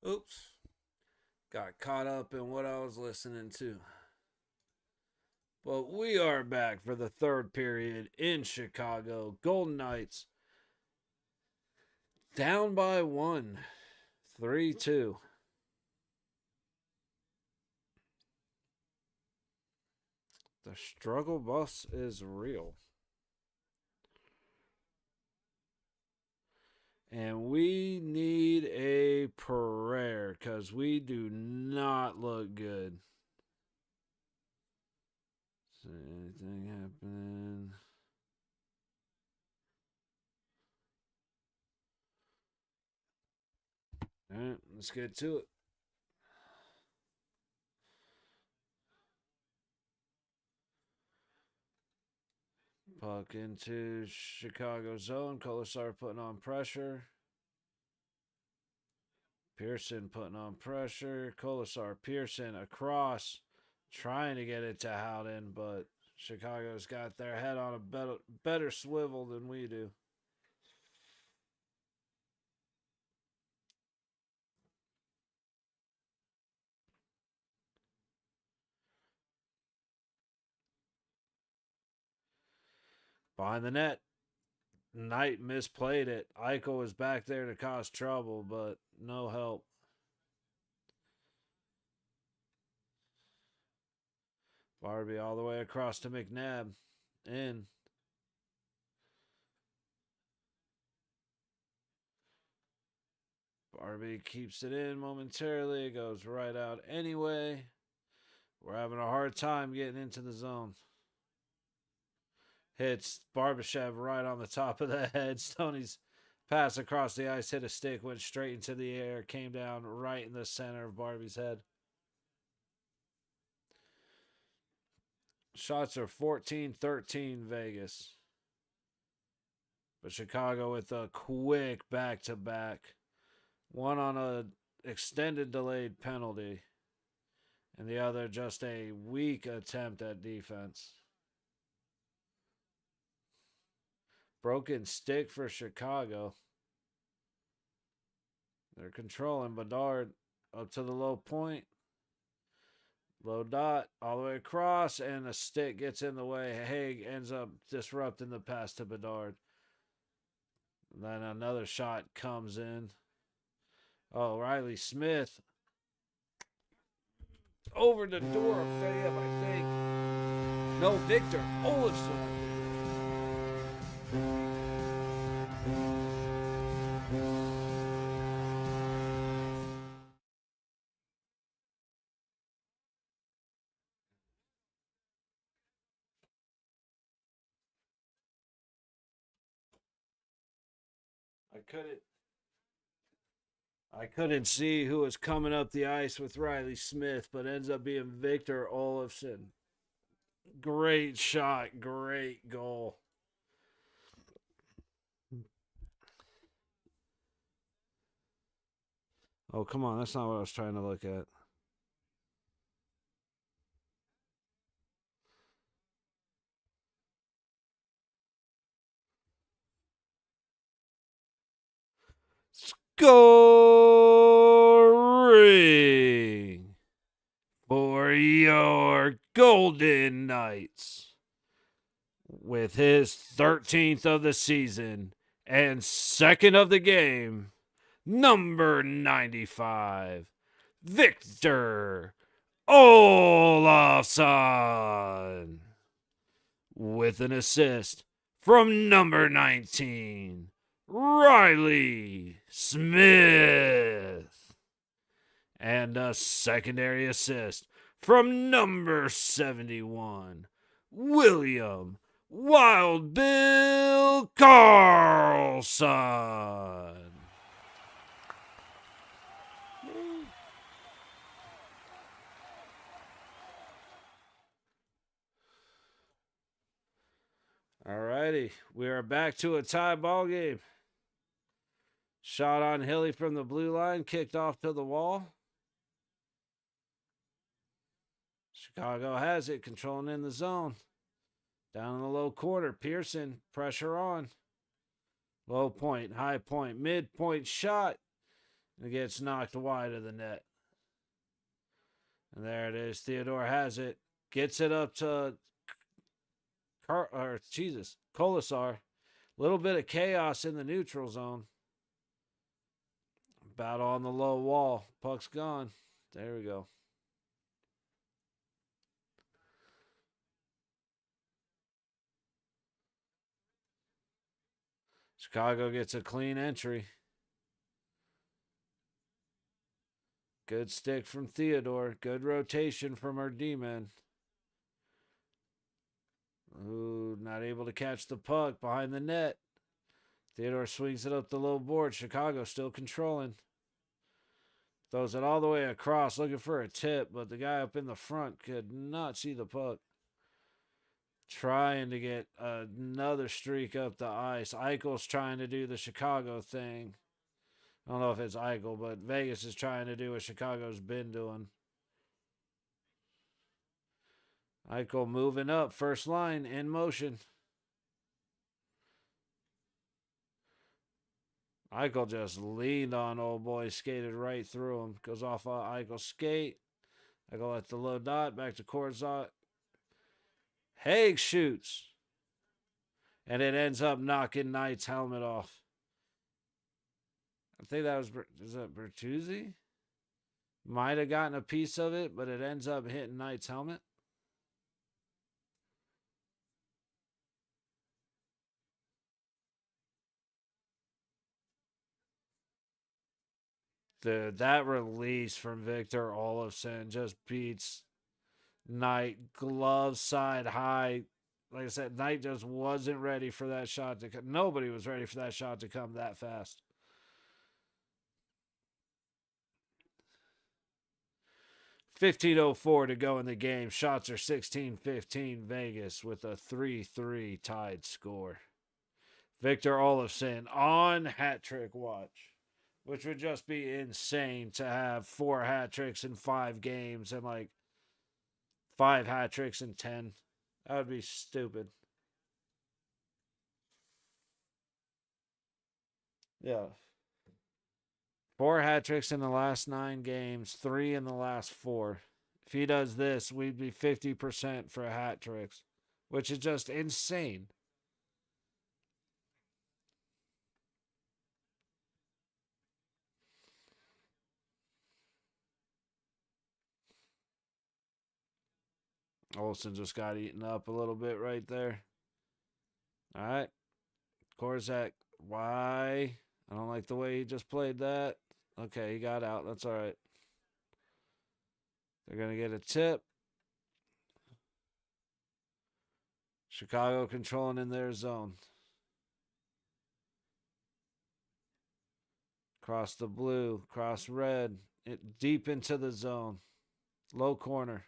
Oops. Got caught up in what I was listening to. But we are back for the third period in Chicago. Golden Knights down by one, 3-2. The struggle bus is real. And we need a prayer because we do not look good. Is there anything happening? All right, let's get to it. Puck into Chicago zone. Colasar putting on pressure. Pearson putting on pressure. Colasar, Pearson across, trying to get it to Howden, but Chicago's got their head on a better swivel than we do. Behind the net, Knight misplayed it. Eichel was back there to cause trouble, but no help. Barbie all the way across to McNabb. In. Barbie keeps it in momentarily. It goes right out anyway. We're having a hard time getting into the zone. Hits Barbashev right on the top of the head. Stoney's pass across the ice hit a stick, went straight into the air, came down right in the center of Barbie's head. Shots are 14-13 Vegas. But Chicago with a quick back-to-back. One on a extended delayed penalty. And the other just a weak attempt at defense. Broken stick for Chicago. They're controlling Bedard up to the low point. Low dot all the way across, and a stick gets in the way. Haig ends up disrupting the pass to Bedard. And then another shot comes in. Oh, Riley Smith. Over the door of Fayette, I think. No, Victor Olofsson. I couldn't see who was coming up the ice with Riley Smith, but ends up being Victor Olofsson. Great shot, great goal. Oh, come on. That's not what I was trying to look at. Scoring for your Golden Knights with his 13th of the season and second of the game, number 95, Victor Olofsson, with an assist from number 19, Riley Smith, and a secondary assist from number 71, William Wild Bill Karlsson. Alrighty, we are back to a tie ball game. Shot on Hilly from the blue line, kicked off to the wall. Chicago has it, controlling in the zone. Down in the low corner, Pearson, pressure on. Low point, high point, midpoint shot. And it gets knocked wide of the net. And there it is. Theodore has it. Gets it up to Kolasar. Little bit of chaos in the neutral zone. Battle on the low wall. Puck's gone. There we go. Chicago gets a clean entry. Good stick from Theodore. Good rotation from our D-men. Ooh, not able to catch the puck behind the net. Theodore swings it up the low board. Chicago still controlling. Throws it all the way across, looking for a tip, but the guy up in the front could not see the puck. Trying to get another streak up the ice. Eichel's trying to do the Chicago thing. I don't know if it's Eichel, but Vegas is trying to do what Chicago's been doing. Eichel moving up, first line in motion. Eichel just leaned on old boy, skated right through him. Goes off Eichel's skate. Eichel at the low dot, back to Korzot. Haig shoots. And it ends up knocking Knight's helmet off. I think that was, is that Bertuzzi? Might have gotten a piece of it, but it ends up hitting Knight's helmet. Dude, that release from Victor Olofsson just beats Knight. Glove side high. Like I said, Knight just wasn't ready for that shot to come. Nobody was ready for that shot to come that fast. .15:04 to go in the game. Shots are 16-15 Vegas with a 3-3 tied score. Victor Olofsson on hat trick watch, which would just be insane to have 4 hat tricks in 5 games and like 5 hat tricks in 10. That would be stupid. Yeah. 4 hat tricks in the last 9 games, 3 in the last 4. If he does this, we'd be 50% for hat tricks, which is just insane. Olsen just got eaten up a little bit right there. All right. Korzak, why? I don't like the way he just played that. Okay, he got out. That's all right. They're going to get a tip. Chicago controlling in their zone. Cross the blue, cross red, deep into the zone. Low corner.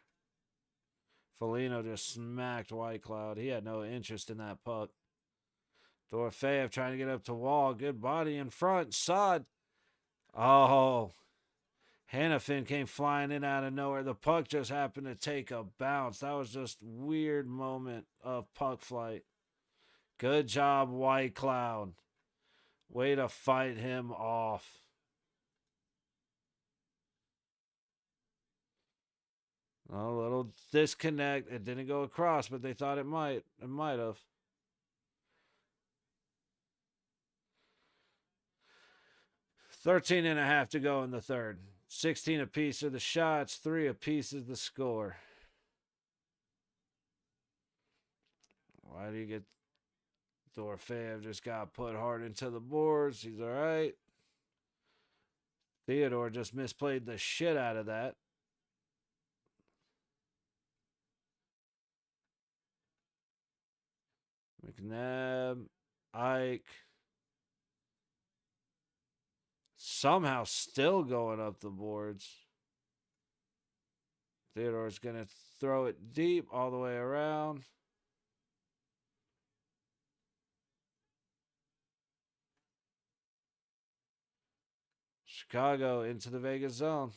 Foligno just smacked White Cloud. He had no interest in that puck. Dorofeyev trying to get up to Wall. Good body in front. Sod. Oh. Hannafin came flying in out of nowhere. The puck just happened to take a bounce. That was just a weird moment of puck flight. Good job, White Cloud. Way to fight him off. A little disconnect. It didn't go across, but they thought it might. It might have. .13 and a half to go in the third. 16 apiece are the shots. 3 apiece is the score. Why do you get... Dorofeyev just got put hard into the boards. He's all right. Theodore just misplayed the shit out of that. McNabb, Ike. Somehow still going up the boards. Theodore's going to throw it deep all the way around. Chicago into the Vegas zone.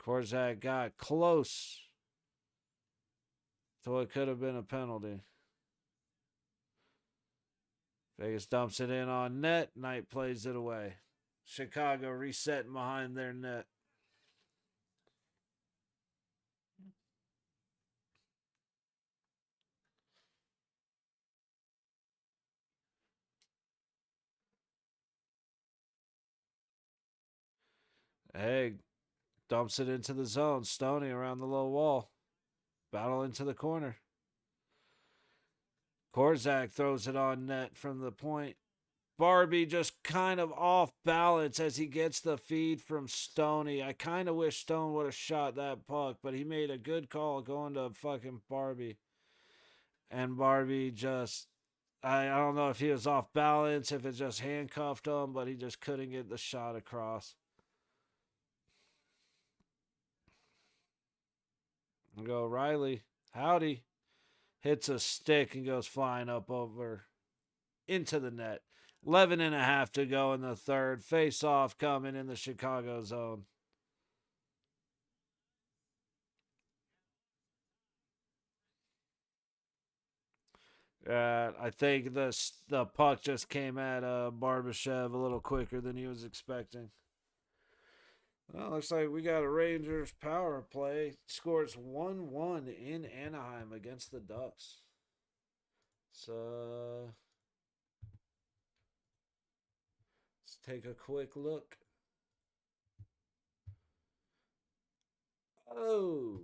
Korzak got close to what could have been a penalty. Vegas dumps it in on net. Knight plays it away. Chicago resetting behind their net. Haig dumps it into the zone. Stoney around the low wall. Battle into the corner. Korzak throws it on net from the point. Barbie just kind of off balance as he gets the feed from Stoney. I kind of wish Stone would have shot that puck, but he made a good call going to fucking Barbie. And Barbie just, I don't know if he was off balance, if it just handcuffed him, but he just couldn't get the shot across. And go Riley. Howdy. Hits a stick and goes flying up over into the net. 11 and a half to go in the third. Face off coming in the Chicago zone. I think the puck just came at Barbashev a little quicker than he was expecting. Well, looks like we got a Rangers power play. Scores 1-1 in Anaheim against the Ducks. So let's take a quick look. Oh,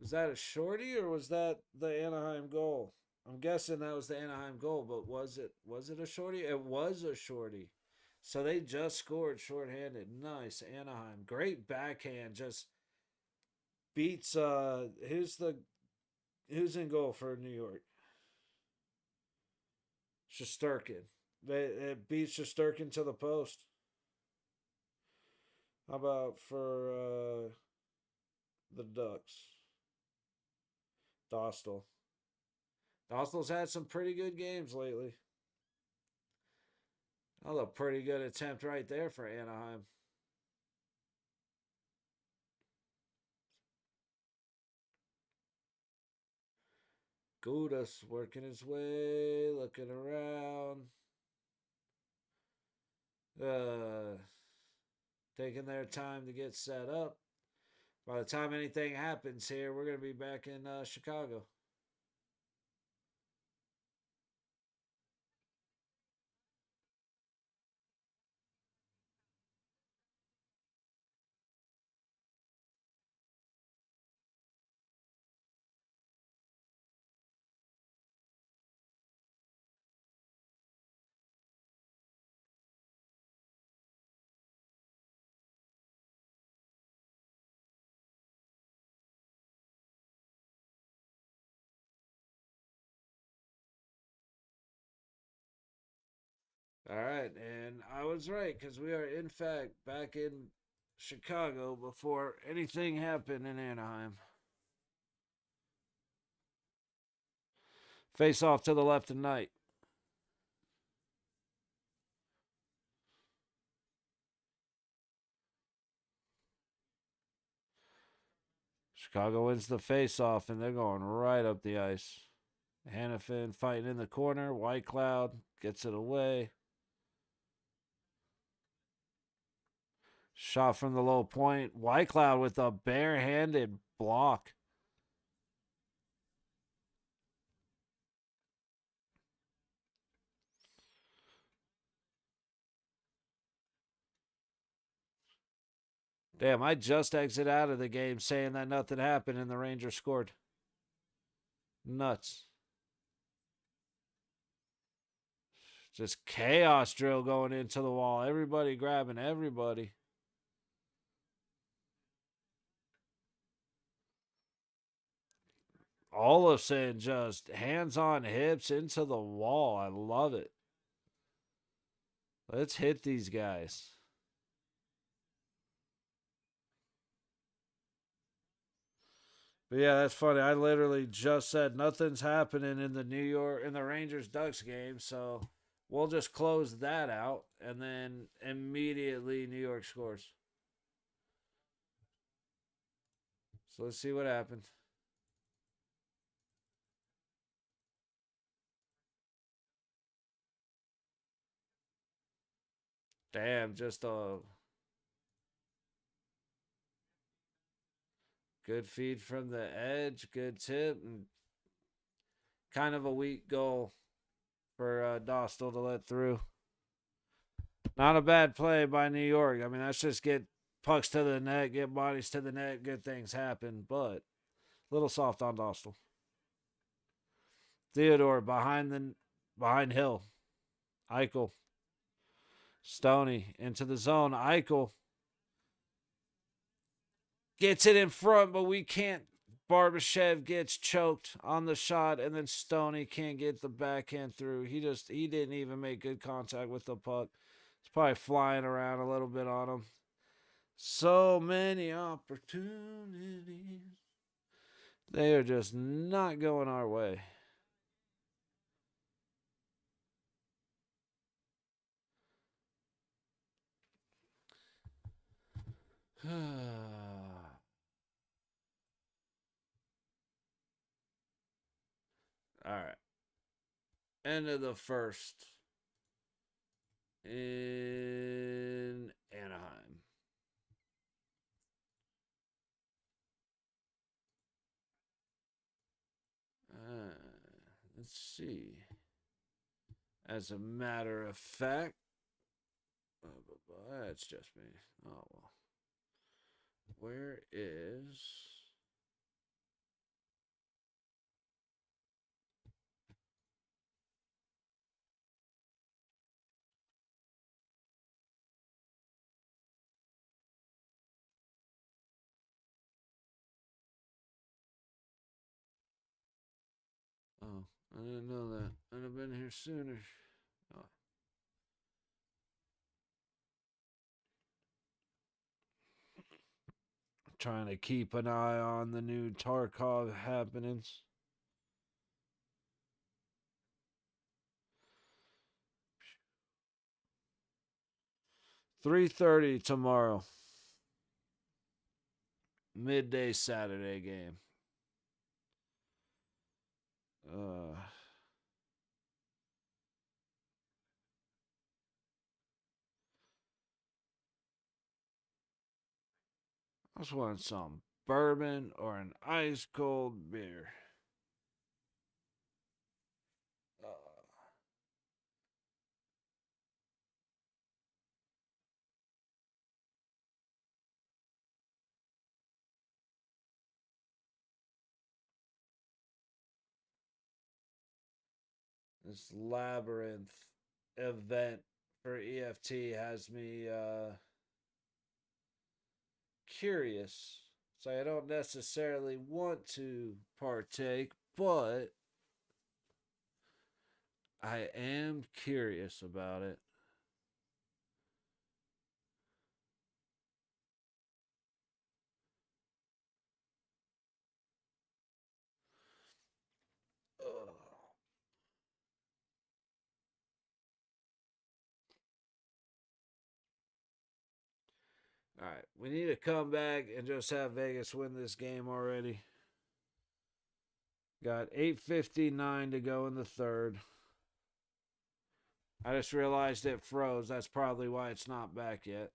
was that a shorty or was that the Anaheim goal? I'm guessing that was the Anaheim goal, but was it a shorty? It was a shorty. So they just scored shorthanded. Nice, Anaheim. Great backhand. Just beats who's in goal for New York? Shesterkin. It beats Shesterkin to the post. How about for the Ducks? Dostal. Dostal's had some pretty good games lately. That was a pretty good attempt right there for Anaheim. Gudas working his way, looking around. Taking their time to get set up. By the time anything happens here, we're going to be back in Chicago. All right, and I was right because we are in fact back in Chicago before anything happened in Anaheim. Face off to the left of Knight. Chicago wins the face off, and they're going right up the ice. Hannafin fighting in the corner. White Cloud gets it away. Shot from the low point. White Cloud with a barehanded block. Damn, I just exit out of the game saying that nothing happened and the Rangers scored. Nuts. Just chaos drill going into the wall. Everybody grabbing everybody. Olafson just hands on hips into the wall. I love it. Let's hit these guys. But yeah, that's funny. I literally just said nothing's happening in the Rangers Ducks game, so we'll just close that out and then immediately New York scores. So let's see what happened. Damn, just a good feed from the edge, good tip, and kind of a weak goal for Dostal to let through. Not a bad play by New York. I mean, that's just get pucks to the net, get bodies to the net, good things happen, but a little soft on Dostal. Theodore behind Hill. Eichel. Stoney into the zone. Eichel gets it in front, but we can't. Barbashev gets choked on the shot, and then Stoney can't get the backhand through. He didn't even make good contact with the puck. It's probably flying around a little bit on him. So many opportunities. They are just not going our way. All right. End of the first in Anaheim. Let's see. As a matter of fact, that's just me. Oh, well. Where is. Oh, I didn't know that. I'd have been here sooner. Oh. Trying to keep an eye on the new Tarkov happenings. 3:30 tomorrow. Midday Saturday game. Uh, I just want some bourbon or an ice cold beer. Uh, this labyrinth event for EFT has me curious. So I don't necessarily want to partake, but I am curious about it. Ugh. All right, we need to come back and just have Vegas win this game already. Got 8:59 to go in the third. I just realized it froze. That's probably why it's not back yet.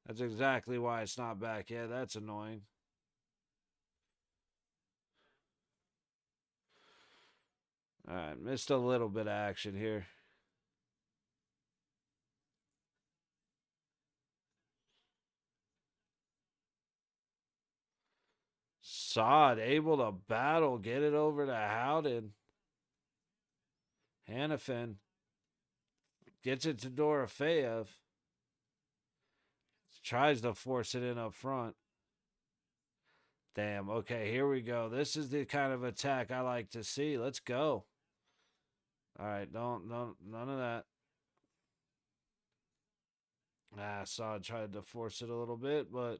That's exactly why it's not back yet. That's annoying. All right, missed a little bit of action here. Sod able to battle, get it over to Howden. Hannafin gets it to Dorofeyev. Tries to force it in up front. Damn. Okay, here we go. This is the kind of attack I like to see. Let's go. All right, don't none of that. Sod tried to force it a little bit, but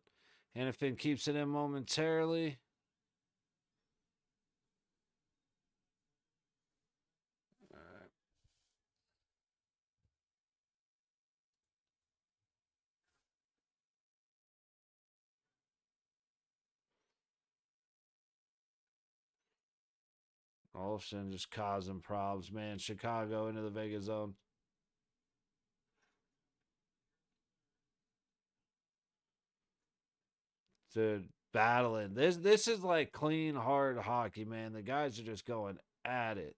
Hannafin keeps it in momentarily. Olsen just causing problems, man. Chicago into the Vegas zone. Dude, battling. This is like clean, hard hockey, man. The guys are just going at it.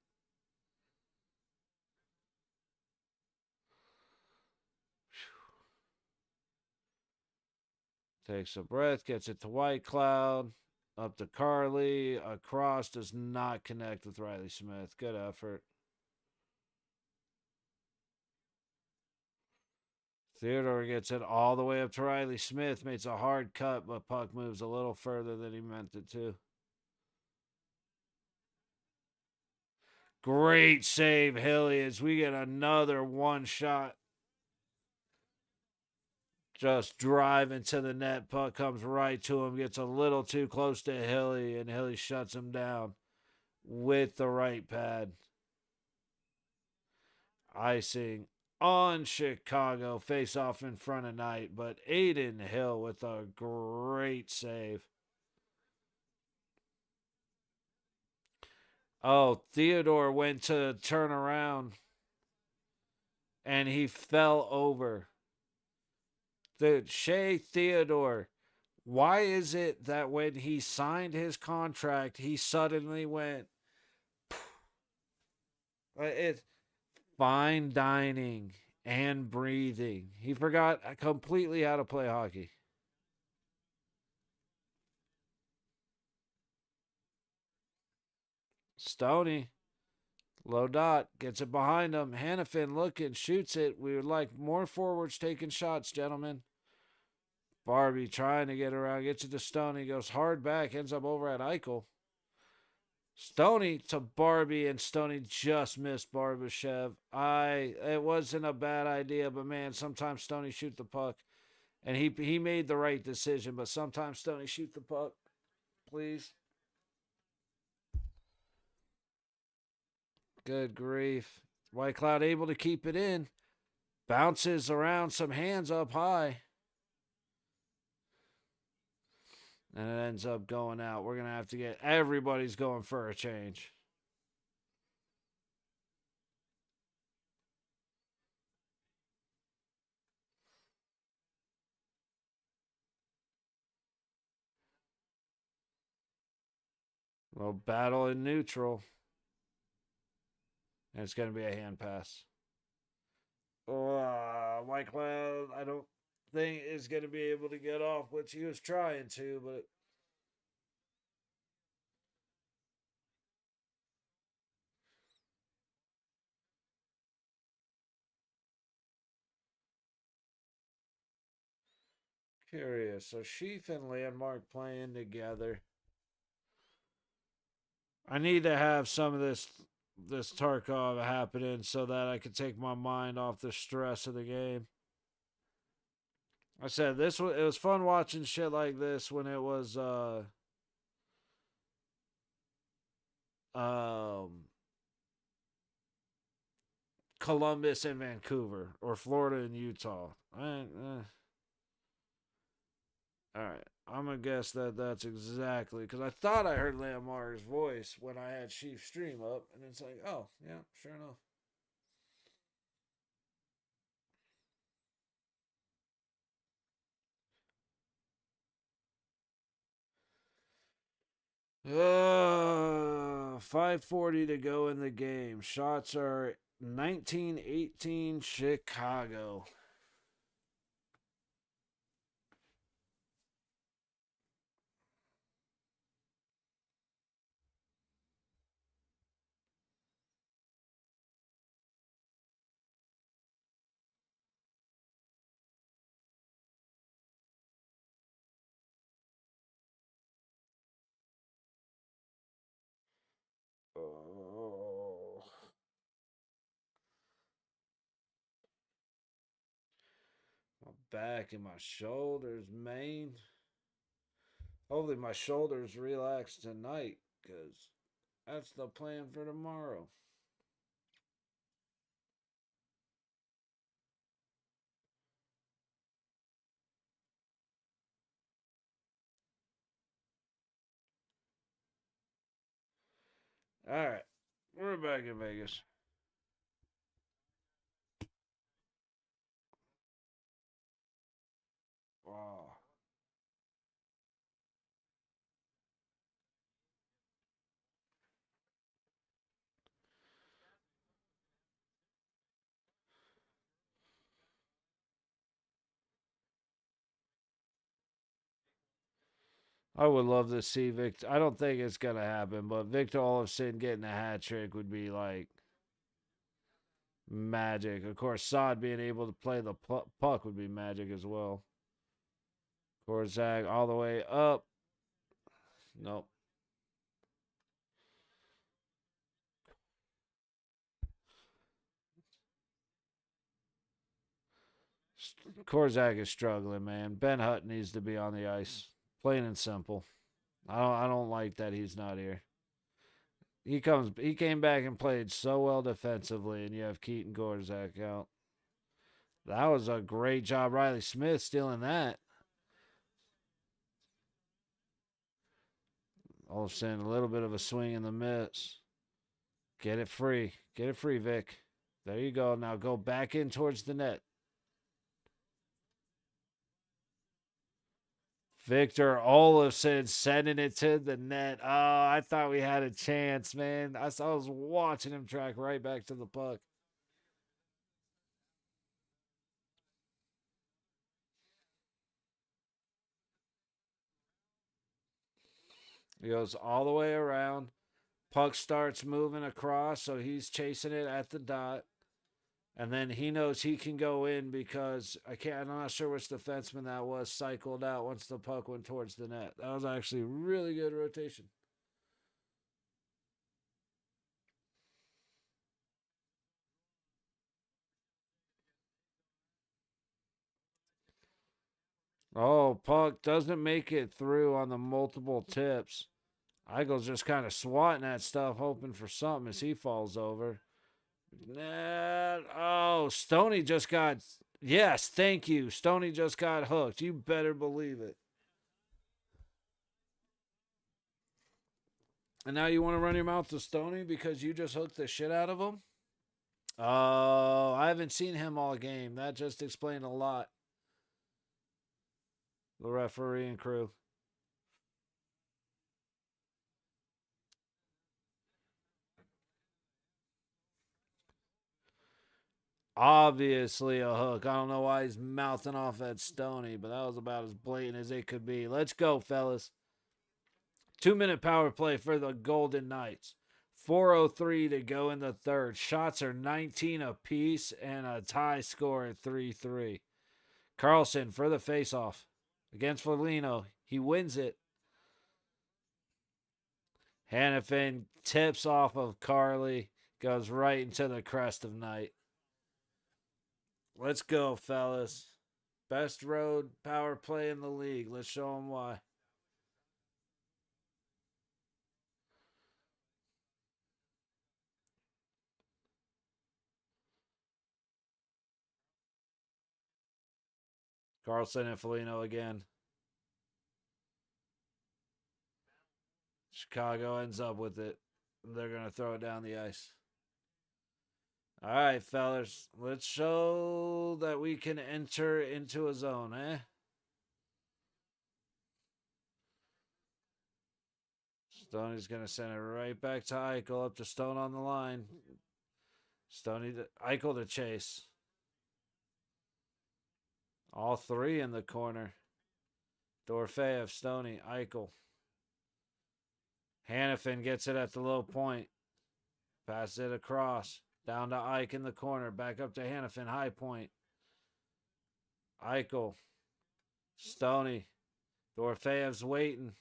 Takes a breath, gets it to White Cloud, up to Carly, across, does not connect with Riley Smith. Good effort. Theodore gets it all the way up to Riley Smith, makes a hard cut, but puck moves a little further than he meant it to. Great save, Hilly, as we get another one shot. Just driving to the net. Puck comes right to him, gets a little too close to Hilly, and Hilly shuts him down with the right pad. Icing on Chicago. Face off in front of Knight, but Aiden Hill with a great save. Oh, Theodore went to turn around and he fell over. Dude, Shea Theodore, why is it that when he signed his contract, he suddenly went, it's fine dining and breathing. He forgot completely how to play hockey. Stoney, low dot, gets it behind him. Hannafin looking, shoots it. We would like more forwards taking shots, gentlemen. Barbie trying to get around, gets it to Stoney, goes hard back, ends up over at Eichel. Stoney to Barbie, and Stoney just missed Barbashev. It wasn't a bad idea, but man, sometimes Stoney shoot the puck. And he made the right decision, but sometimes Stoney shoot the puck. Please. Good grief. White Cloud able to keep it in. Bounces around, some hands up high. And it ends up going out. We're going to have to get everybody's going for a change. A little battle in neutral. And it's going to be a hand pass. White Cloud, I don't think is going to be able to get off, which he was trying to, but curious. So Sheaf and Landmark playing together. I need to have some of this Tarkov happening so that I can take my mind off the stress of the game. I said it was fun watching shit like this when it was um Columbus and Vancouver or Florida and Utah. All right. I'm going to guess that that's exactly because I thought I heard Landmark's voice when I had Chief Stream up, and it's like, oh, yeah, sure enough. Uh, 5:40 to go in the game. Shots are 19-18 Chicago. Oh. My back and my shoulders, man. Hopefully my shoulders relax tonight because that's the plan for tomorrow. All right. back in Vegas. Wow. I would love to see Victor. I don't think it's gonna happen, but Victor Olofsson getting a hat trick would be like magic. Of course, Sod being able to play the puck would be magic as well. Korzak all the way up. Nope. Korzak is struggling, man. Ben Hutt needs to be on the ice. Plain and simple. I don't like that he's not here. He came back and played so well defensively, and you have Keaton Korzak out. That was a great job, Riley Smith stealing that. All of a sudden, a little bit of a swing and the miss. Get it free. Get it free, Vic. There you go. Now go back in towards the net. Victor Olofsson sending it to the net. Oh, I thought we had a chance, man. I was watching him track right back to the puck. He goes all the way around. Puck starts moving across, so he's chasing it at the dot. And then he knows he can go in because I'm not sure which defenseman that was, cycled out once the puck went towards the net. That was actually really good rotation. Oh, puck doesn't make it through on the multiple tips. Eichel's just kind of swatting that stuff, hoping for something as he falls over. Oh, Stoney just got. Yes, thank you. Stoney just got hooked. You better believe it. And now you want to run your mouth to Stoney because you just hooked the shit out of him? Oh, I haven't seen him all game. That just explained a lot. The referee and crew. Obviously a hook. I don't know why he's mouthing off at Stoney, but that was about as blatant as it could be. Let's go, fellas. 2-minute power play for the Golden Knights. 4:03 to go in the third. Shots are 19 apiece and a tie score at 3-3. Carlson for the faceoff against Foligno. He wins it. Hannafin tips off of Carly, goes right into the crest of night. Let's go, fellas. Best road power play in the league. Let's show them why. Carlson and Foligno again. Chicago ends up with it. They're going to throw it down the ice. All right, fellas. Let's show that we can enter into a zone, eh? Stoney's going to send it right back to Eichel, up to Stone on the line. Eichel to chase. All three in the corner. Dorofeyev, Stoney, Eichel. Hannafin gets it at the low point. Passes it across. Down to Ike in the corner. Back up to Hannafin, high point. Eichel. Stoney. Dorofeyev's waiting.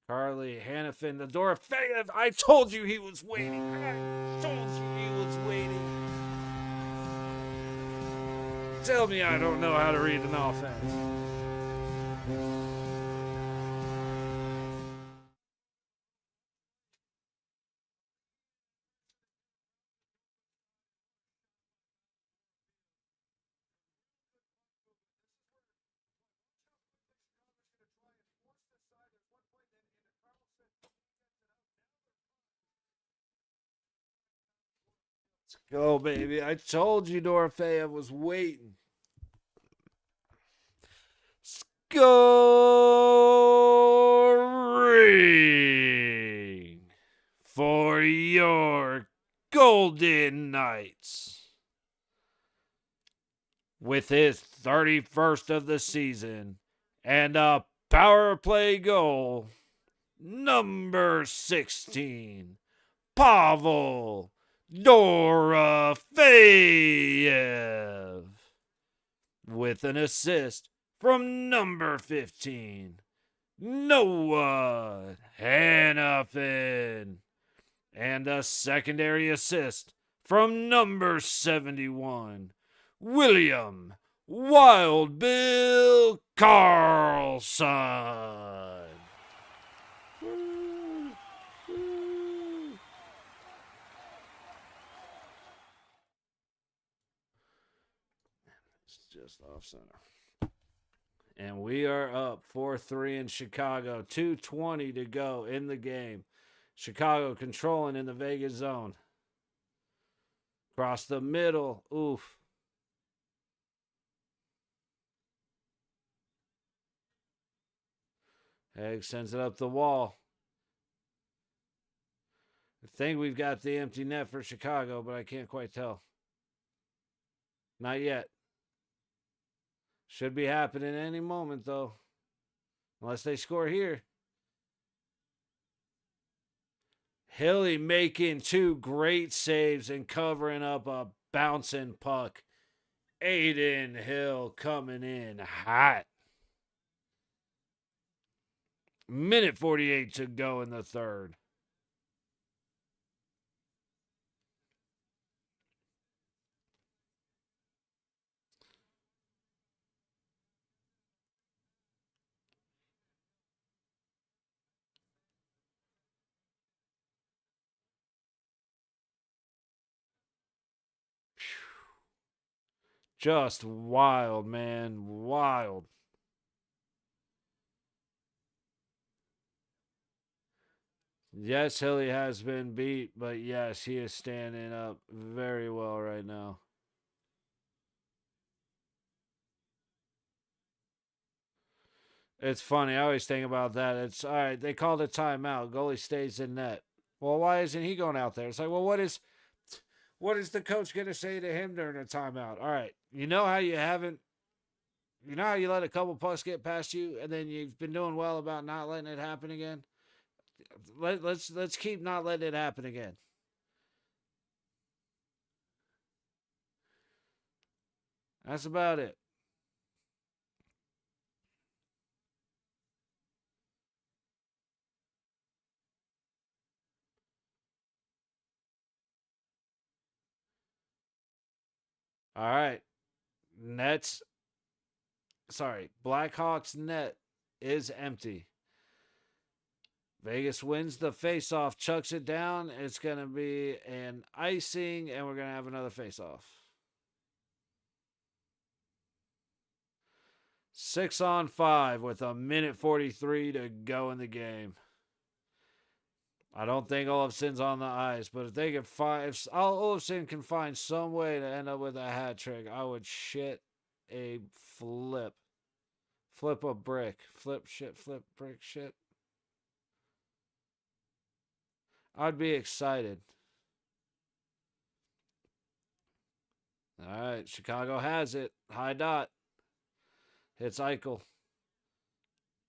Carly, Hannafin, the Dorofeyev. I told you he was waiting. I told you he was waiting. Tell me I don't know how to read an offense. Go, baby. I told you Dorofeyev was waiting. Scoring for your Golden Knights. With his 31st of the season and a power play goal, number 16, Pavel Dorofeyev. With an assist from number 15, Noah Hannafin. And a secondary assist from number 71, William Wild Bill Carlson. It's just off center. And we are up 4-3 in Chicago. 2:20 to go in the game. Chicago controlling in the Vegas zone. Across the middle. Oof. Egg sends it up the wall. I think we've got the empty net for Chicago, but I can't quite tell. Not yet. Should be happening any moment, though. Unless they score here. Hilly making two great saves and covering up a bouncing puck. Aiden Hill coming in hot. Minute 48 to go in the third. Just wild, man. Wild. Yes, Hilly has been beat, but yes, he is standing up very well right now. It's funny. I always think about that. It's all right. They called a timeout. Goalie stays in net. Well, why isn't he going out there? It's like, well, what is the coach going to say to him during a timeout? All right. You know how you let a couple pucks get past you, and then you've been doing well about not letting it happen again. Let's keep not letting it happen again. That's about it. All right. Blackhawks net is empty. Vegas wins the faceoff, chucks it down. It's going to be an icing, and we're going to have another faceoff. 6-on-5 with a minute 43 to go in the game. I don't think Olofsson's on the ice, but if Olofsson can find some way to end up with a hat trick, I would shit a flip. Flip a brick. Flip brick shit. I'd be excited. All right, Chicago has it. High dot. Hits Eichel.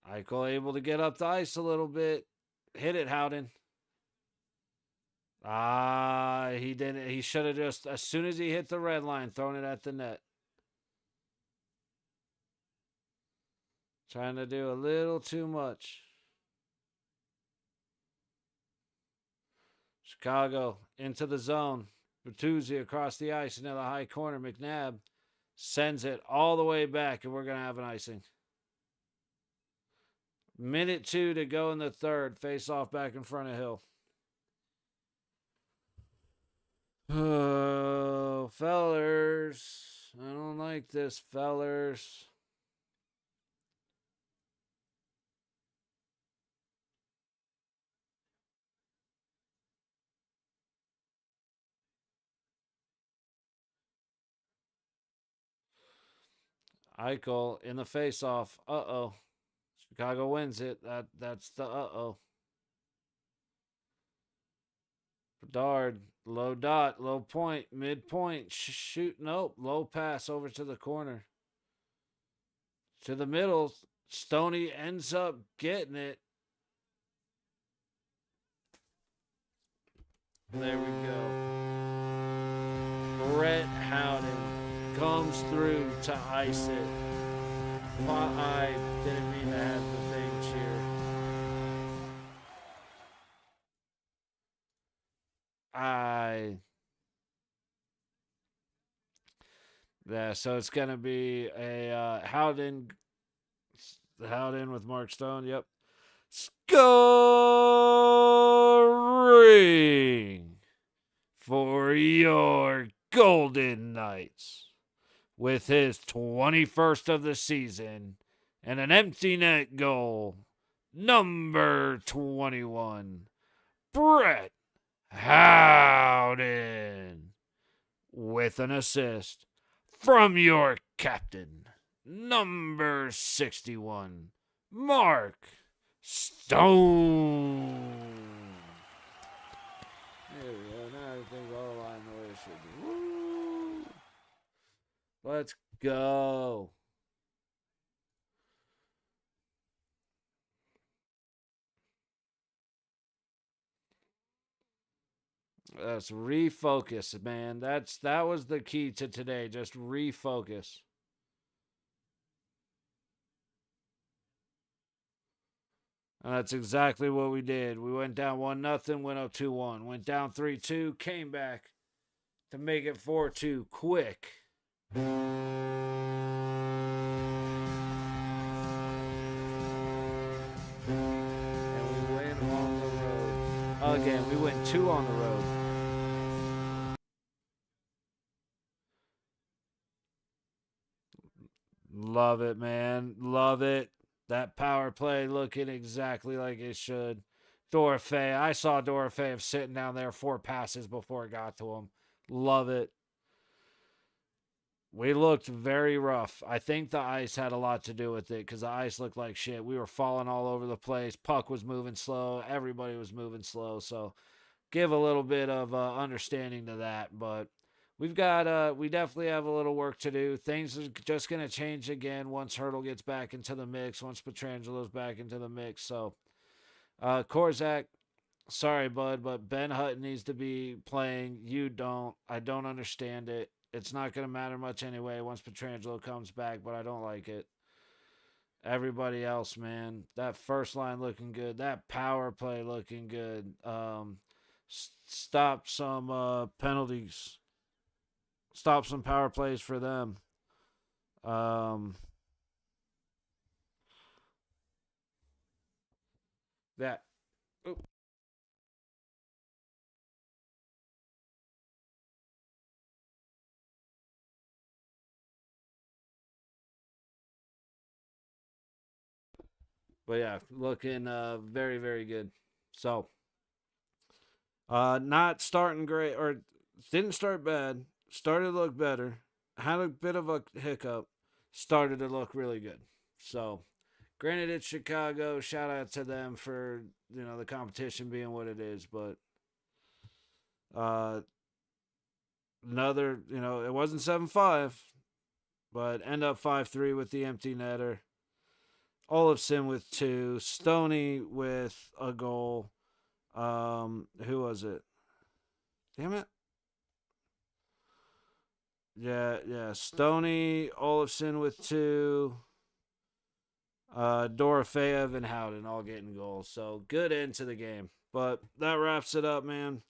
Eichel able to get up the ice a little bit. Hit it, Howden. He didn't. He should have just, as soon as he hit the red line, thrown it at the net. Trying to do a little too much. Chicago into the zone. Bertuzzi across the ice into the high corner. McNabb sends it all the way back, and we're going to have an icing. Minute 2 to go in the third. Face off back in front of Hill. Oh, fellers. I don't like this, fellers. Eichel in the face-off. Uh-oh. Chicago wins it. That's the uh-oh. Bedard, low dot, low point, midpoint, shoot, nope, low pass over to the corner. To the middle, Stoney ends up getting it. There we go. Brett Howden comes through to ice it. I didn't mean to have the thing cheer. Yeah, so it's going to be a Howden with Mark Stone. Yep. Scoring for your Golden Knights with his 21st of the season and an empty net goal. Number 21, Brett Howden with an assist from your captain, number 61, Mark Stone. There we go. Now everything's all aligned the way it should be. Woo! Let's go. Let's refocus, man. That was the key to today. Just refocus. And that's exactly what we did. We went down 1-0, went up 2-1. Went down 3-2, came back to make it 4-2 quick. And we win on the road. Again, we went 2 on the road. Love it, man. Love it. That power play looking exactly like it should. Dorofeyev. I saw Dorofeyev sitting down there 4 passes before it got to him. Love it. We looked very rough. I think the ice had a lot to do with it because the ice looked like shit. We were falling all over the place. Puck was moving slow. Everybody was moving slow. So give a little bit of understanding to that. But we definitely have a little work to do. Things are just going to change again once Hurdle gets back into the mix, once Petrangelo's back into the mix. So, Korzak, sorry, bud, but Ben Hutton needs to be playing. You don't. I don't understand it. It's not going to matter much anyway once Petrangelo comes back, but I don't like it. Everybody else, man, that first line looking good. That power play looking good. Stop some penalties. Stop some power plays for them. That. Ooh. But yeah, looking very, very good. So, not starting great, or didn't start bad. Started to look better. Had a bit of a hiccup. Started to look really good. So, granted, it's Chicago. Shout out to them for the competition being what it is. But another, it wasn't 7-5, but end up 5-3 with the empty netter. Olofsson with 2. Stoney with a goal. Who was it? Damn it. Yeah. Stoney, Olofsson with 2. Dorofeyev and Howden all getting goals. So good end to the game. But that wraps it up, man.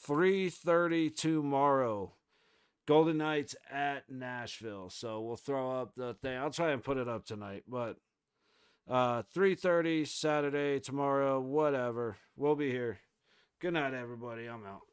3:30 tomorrow. Golden Knights at Nashville. So we'll throw up the thing. I'll try and put it up tonight. But 3:30 Saturday, tomorrow, whatever. We'll be here. Good night, everybody. I'm out.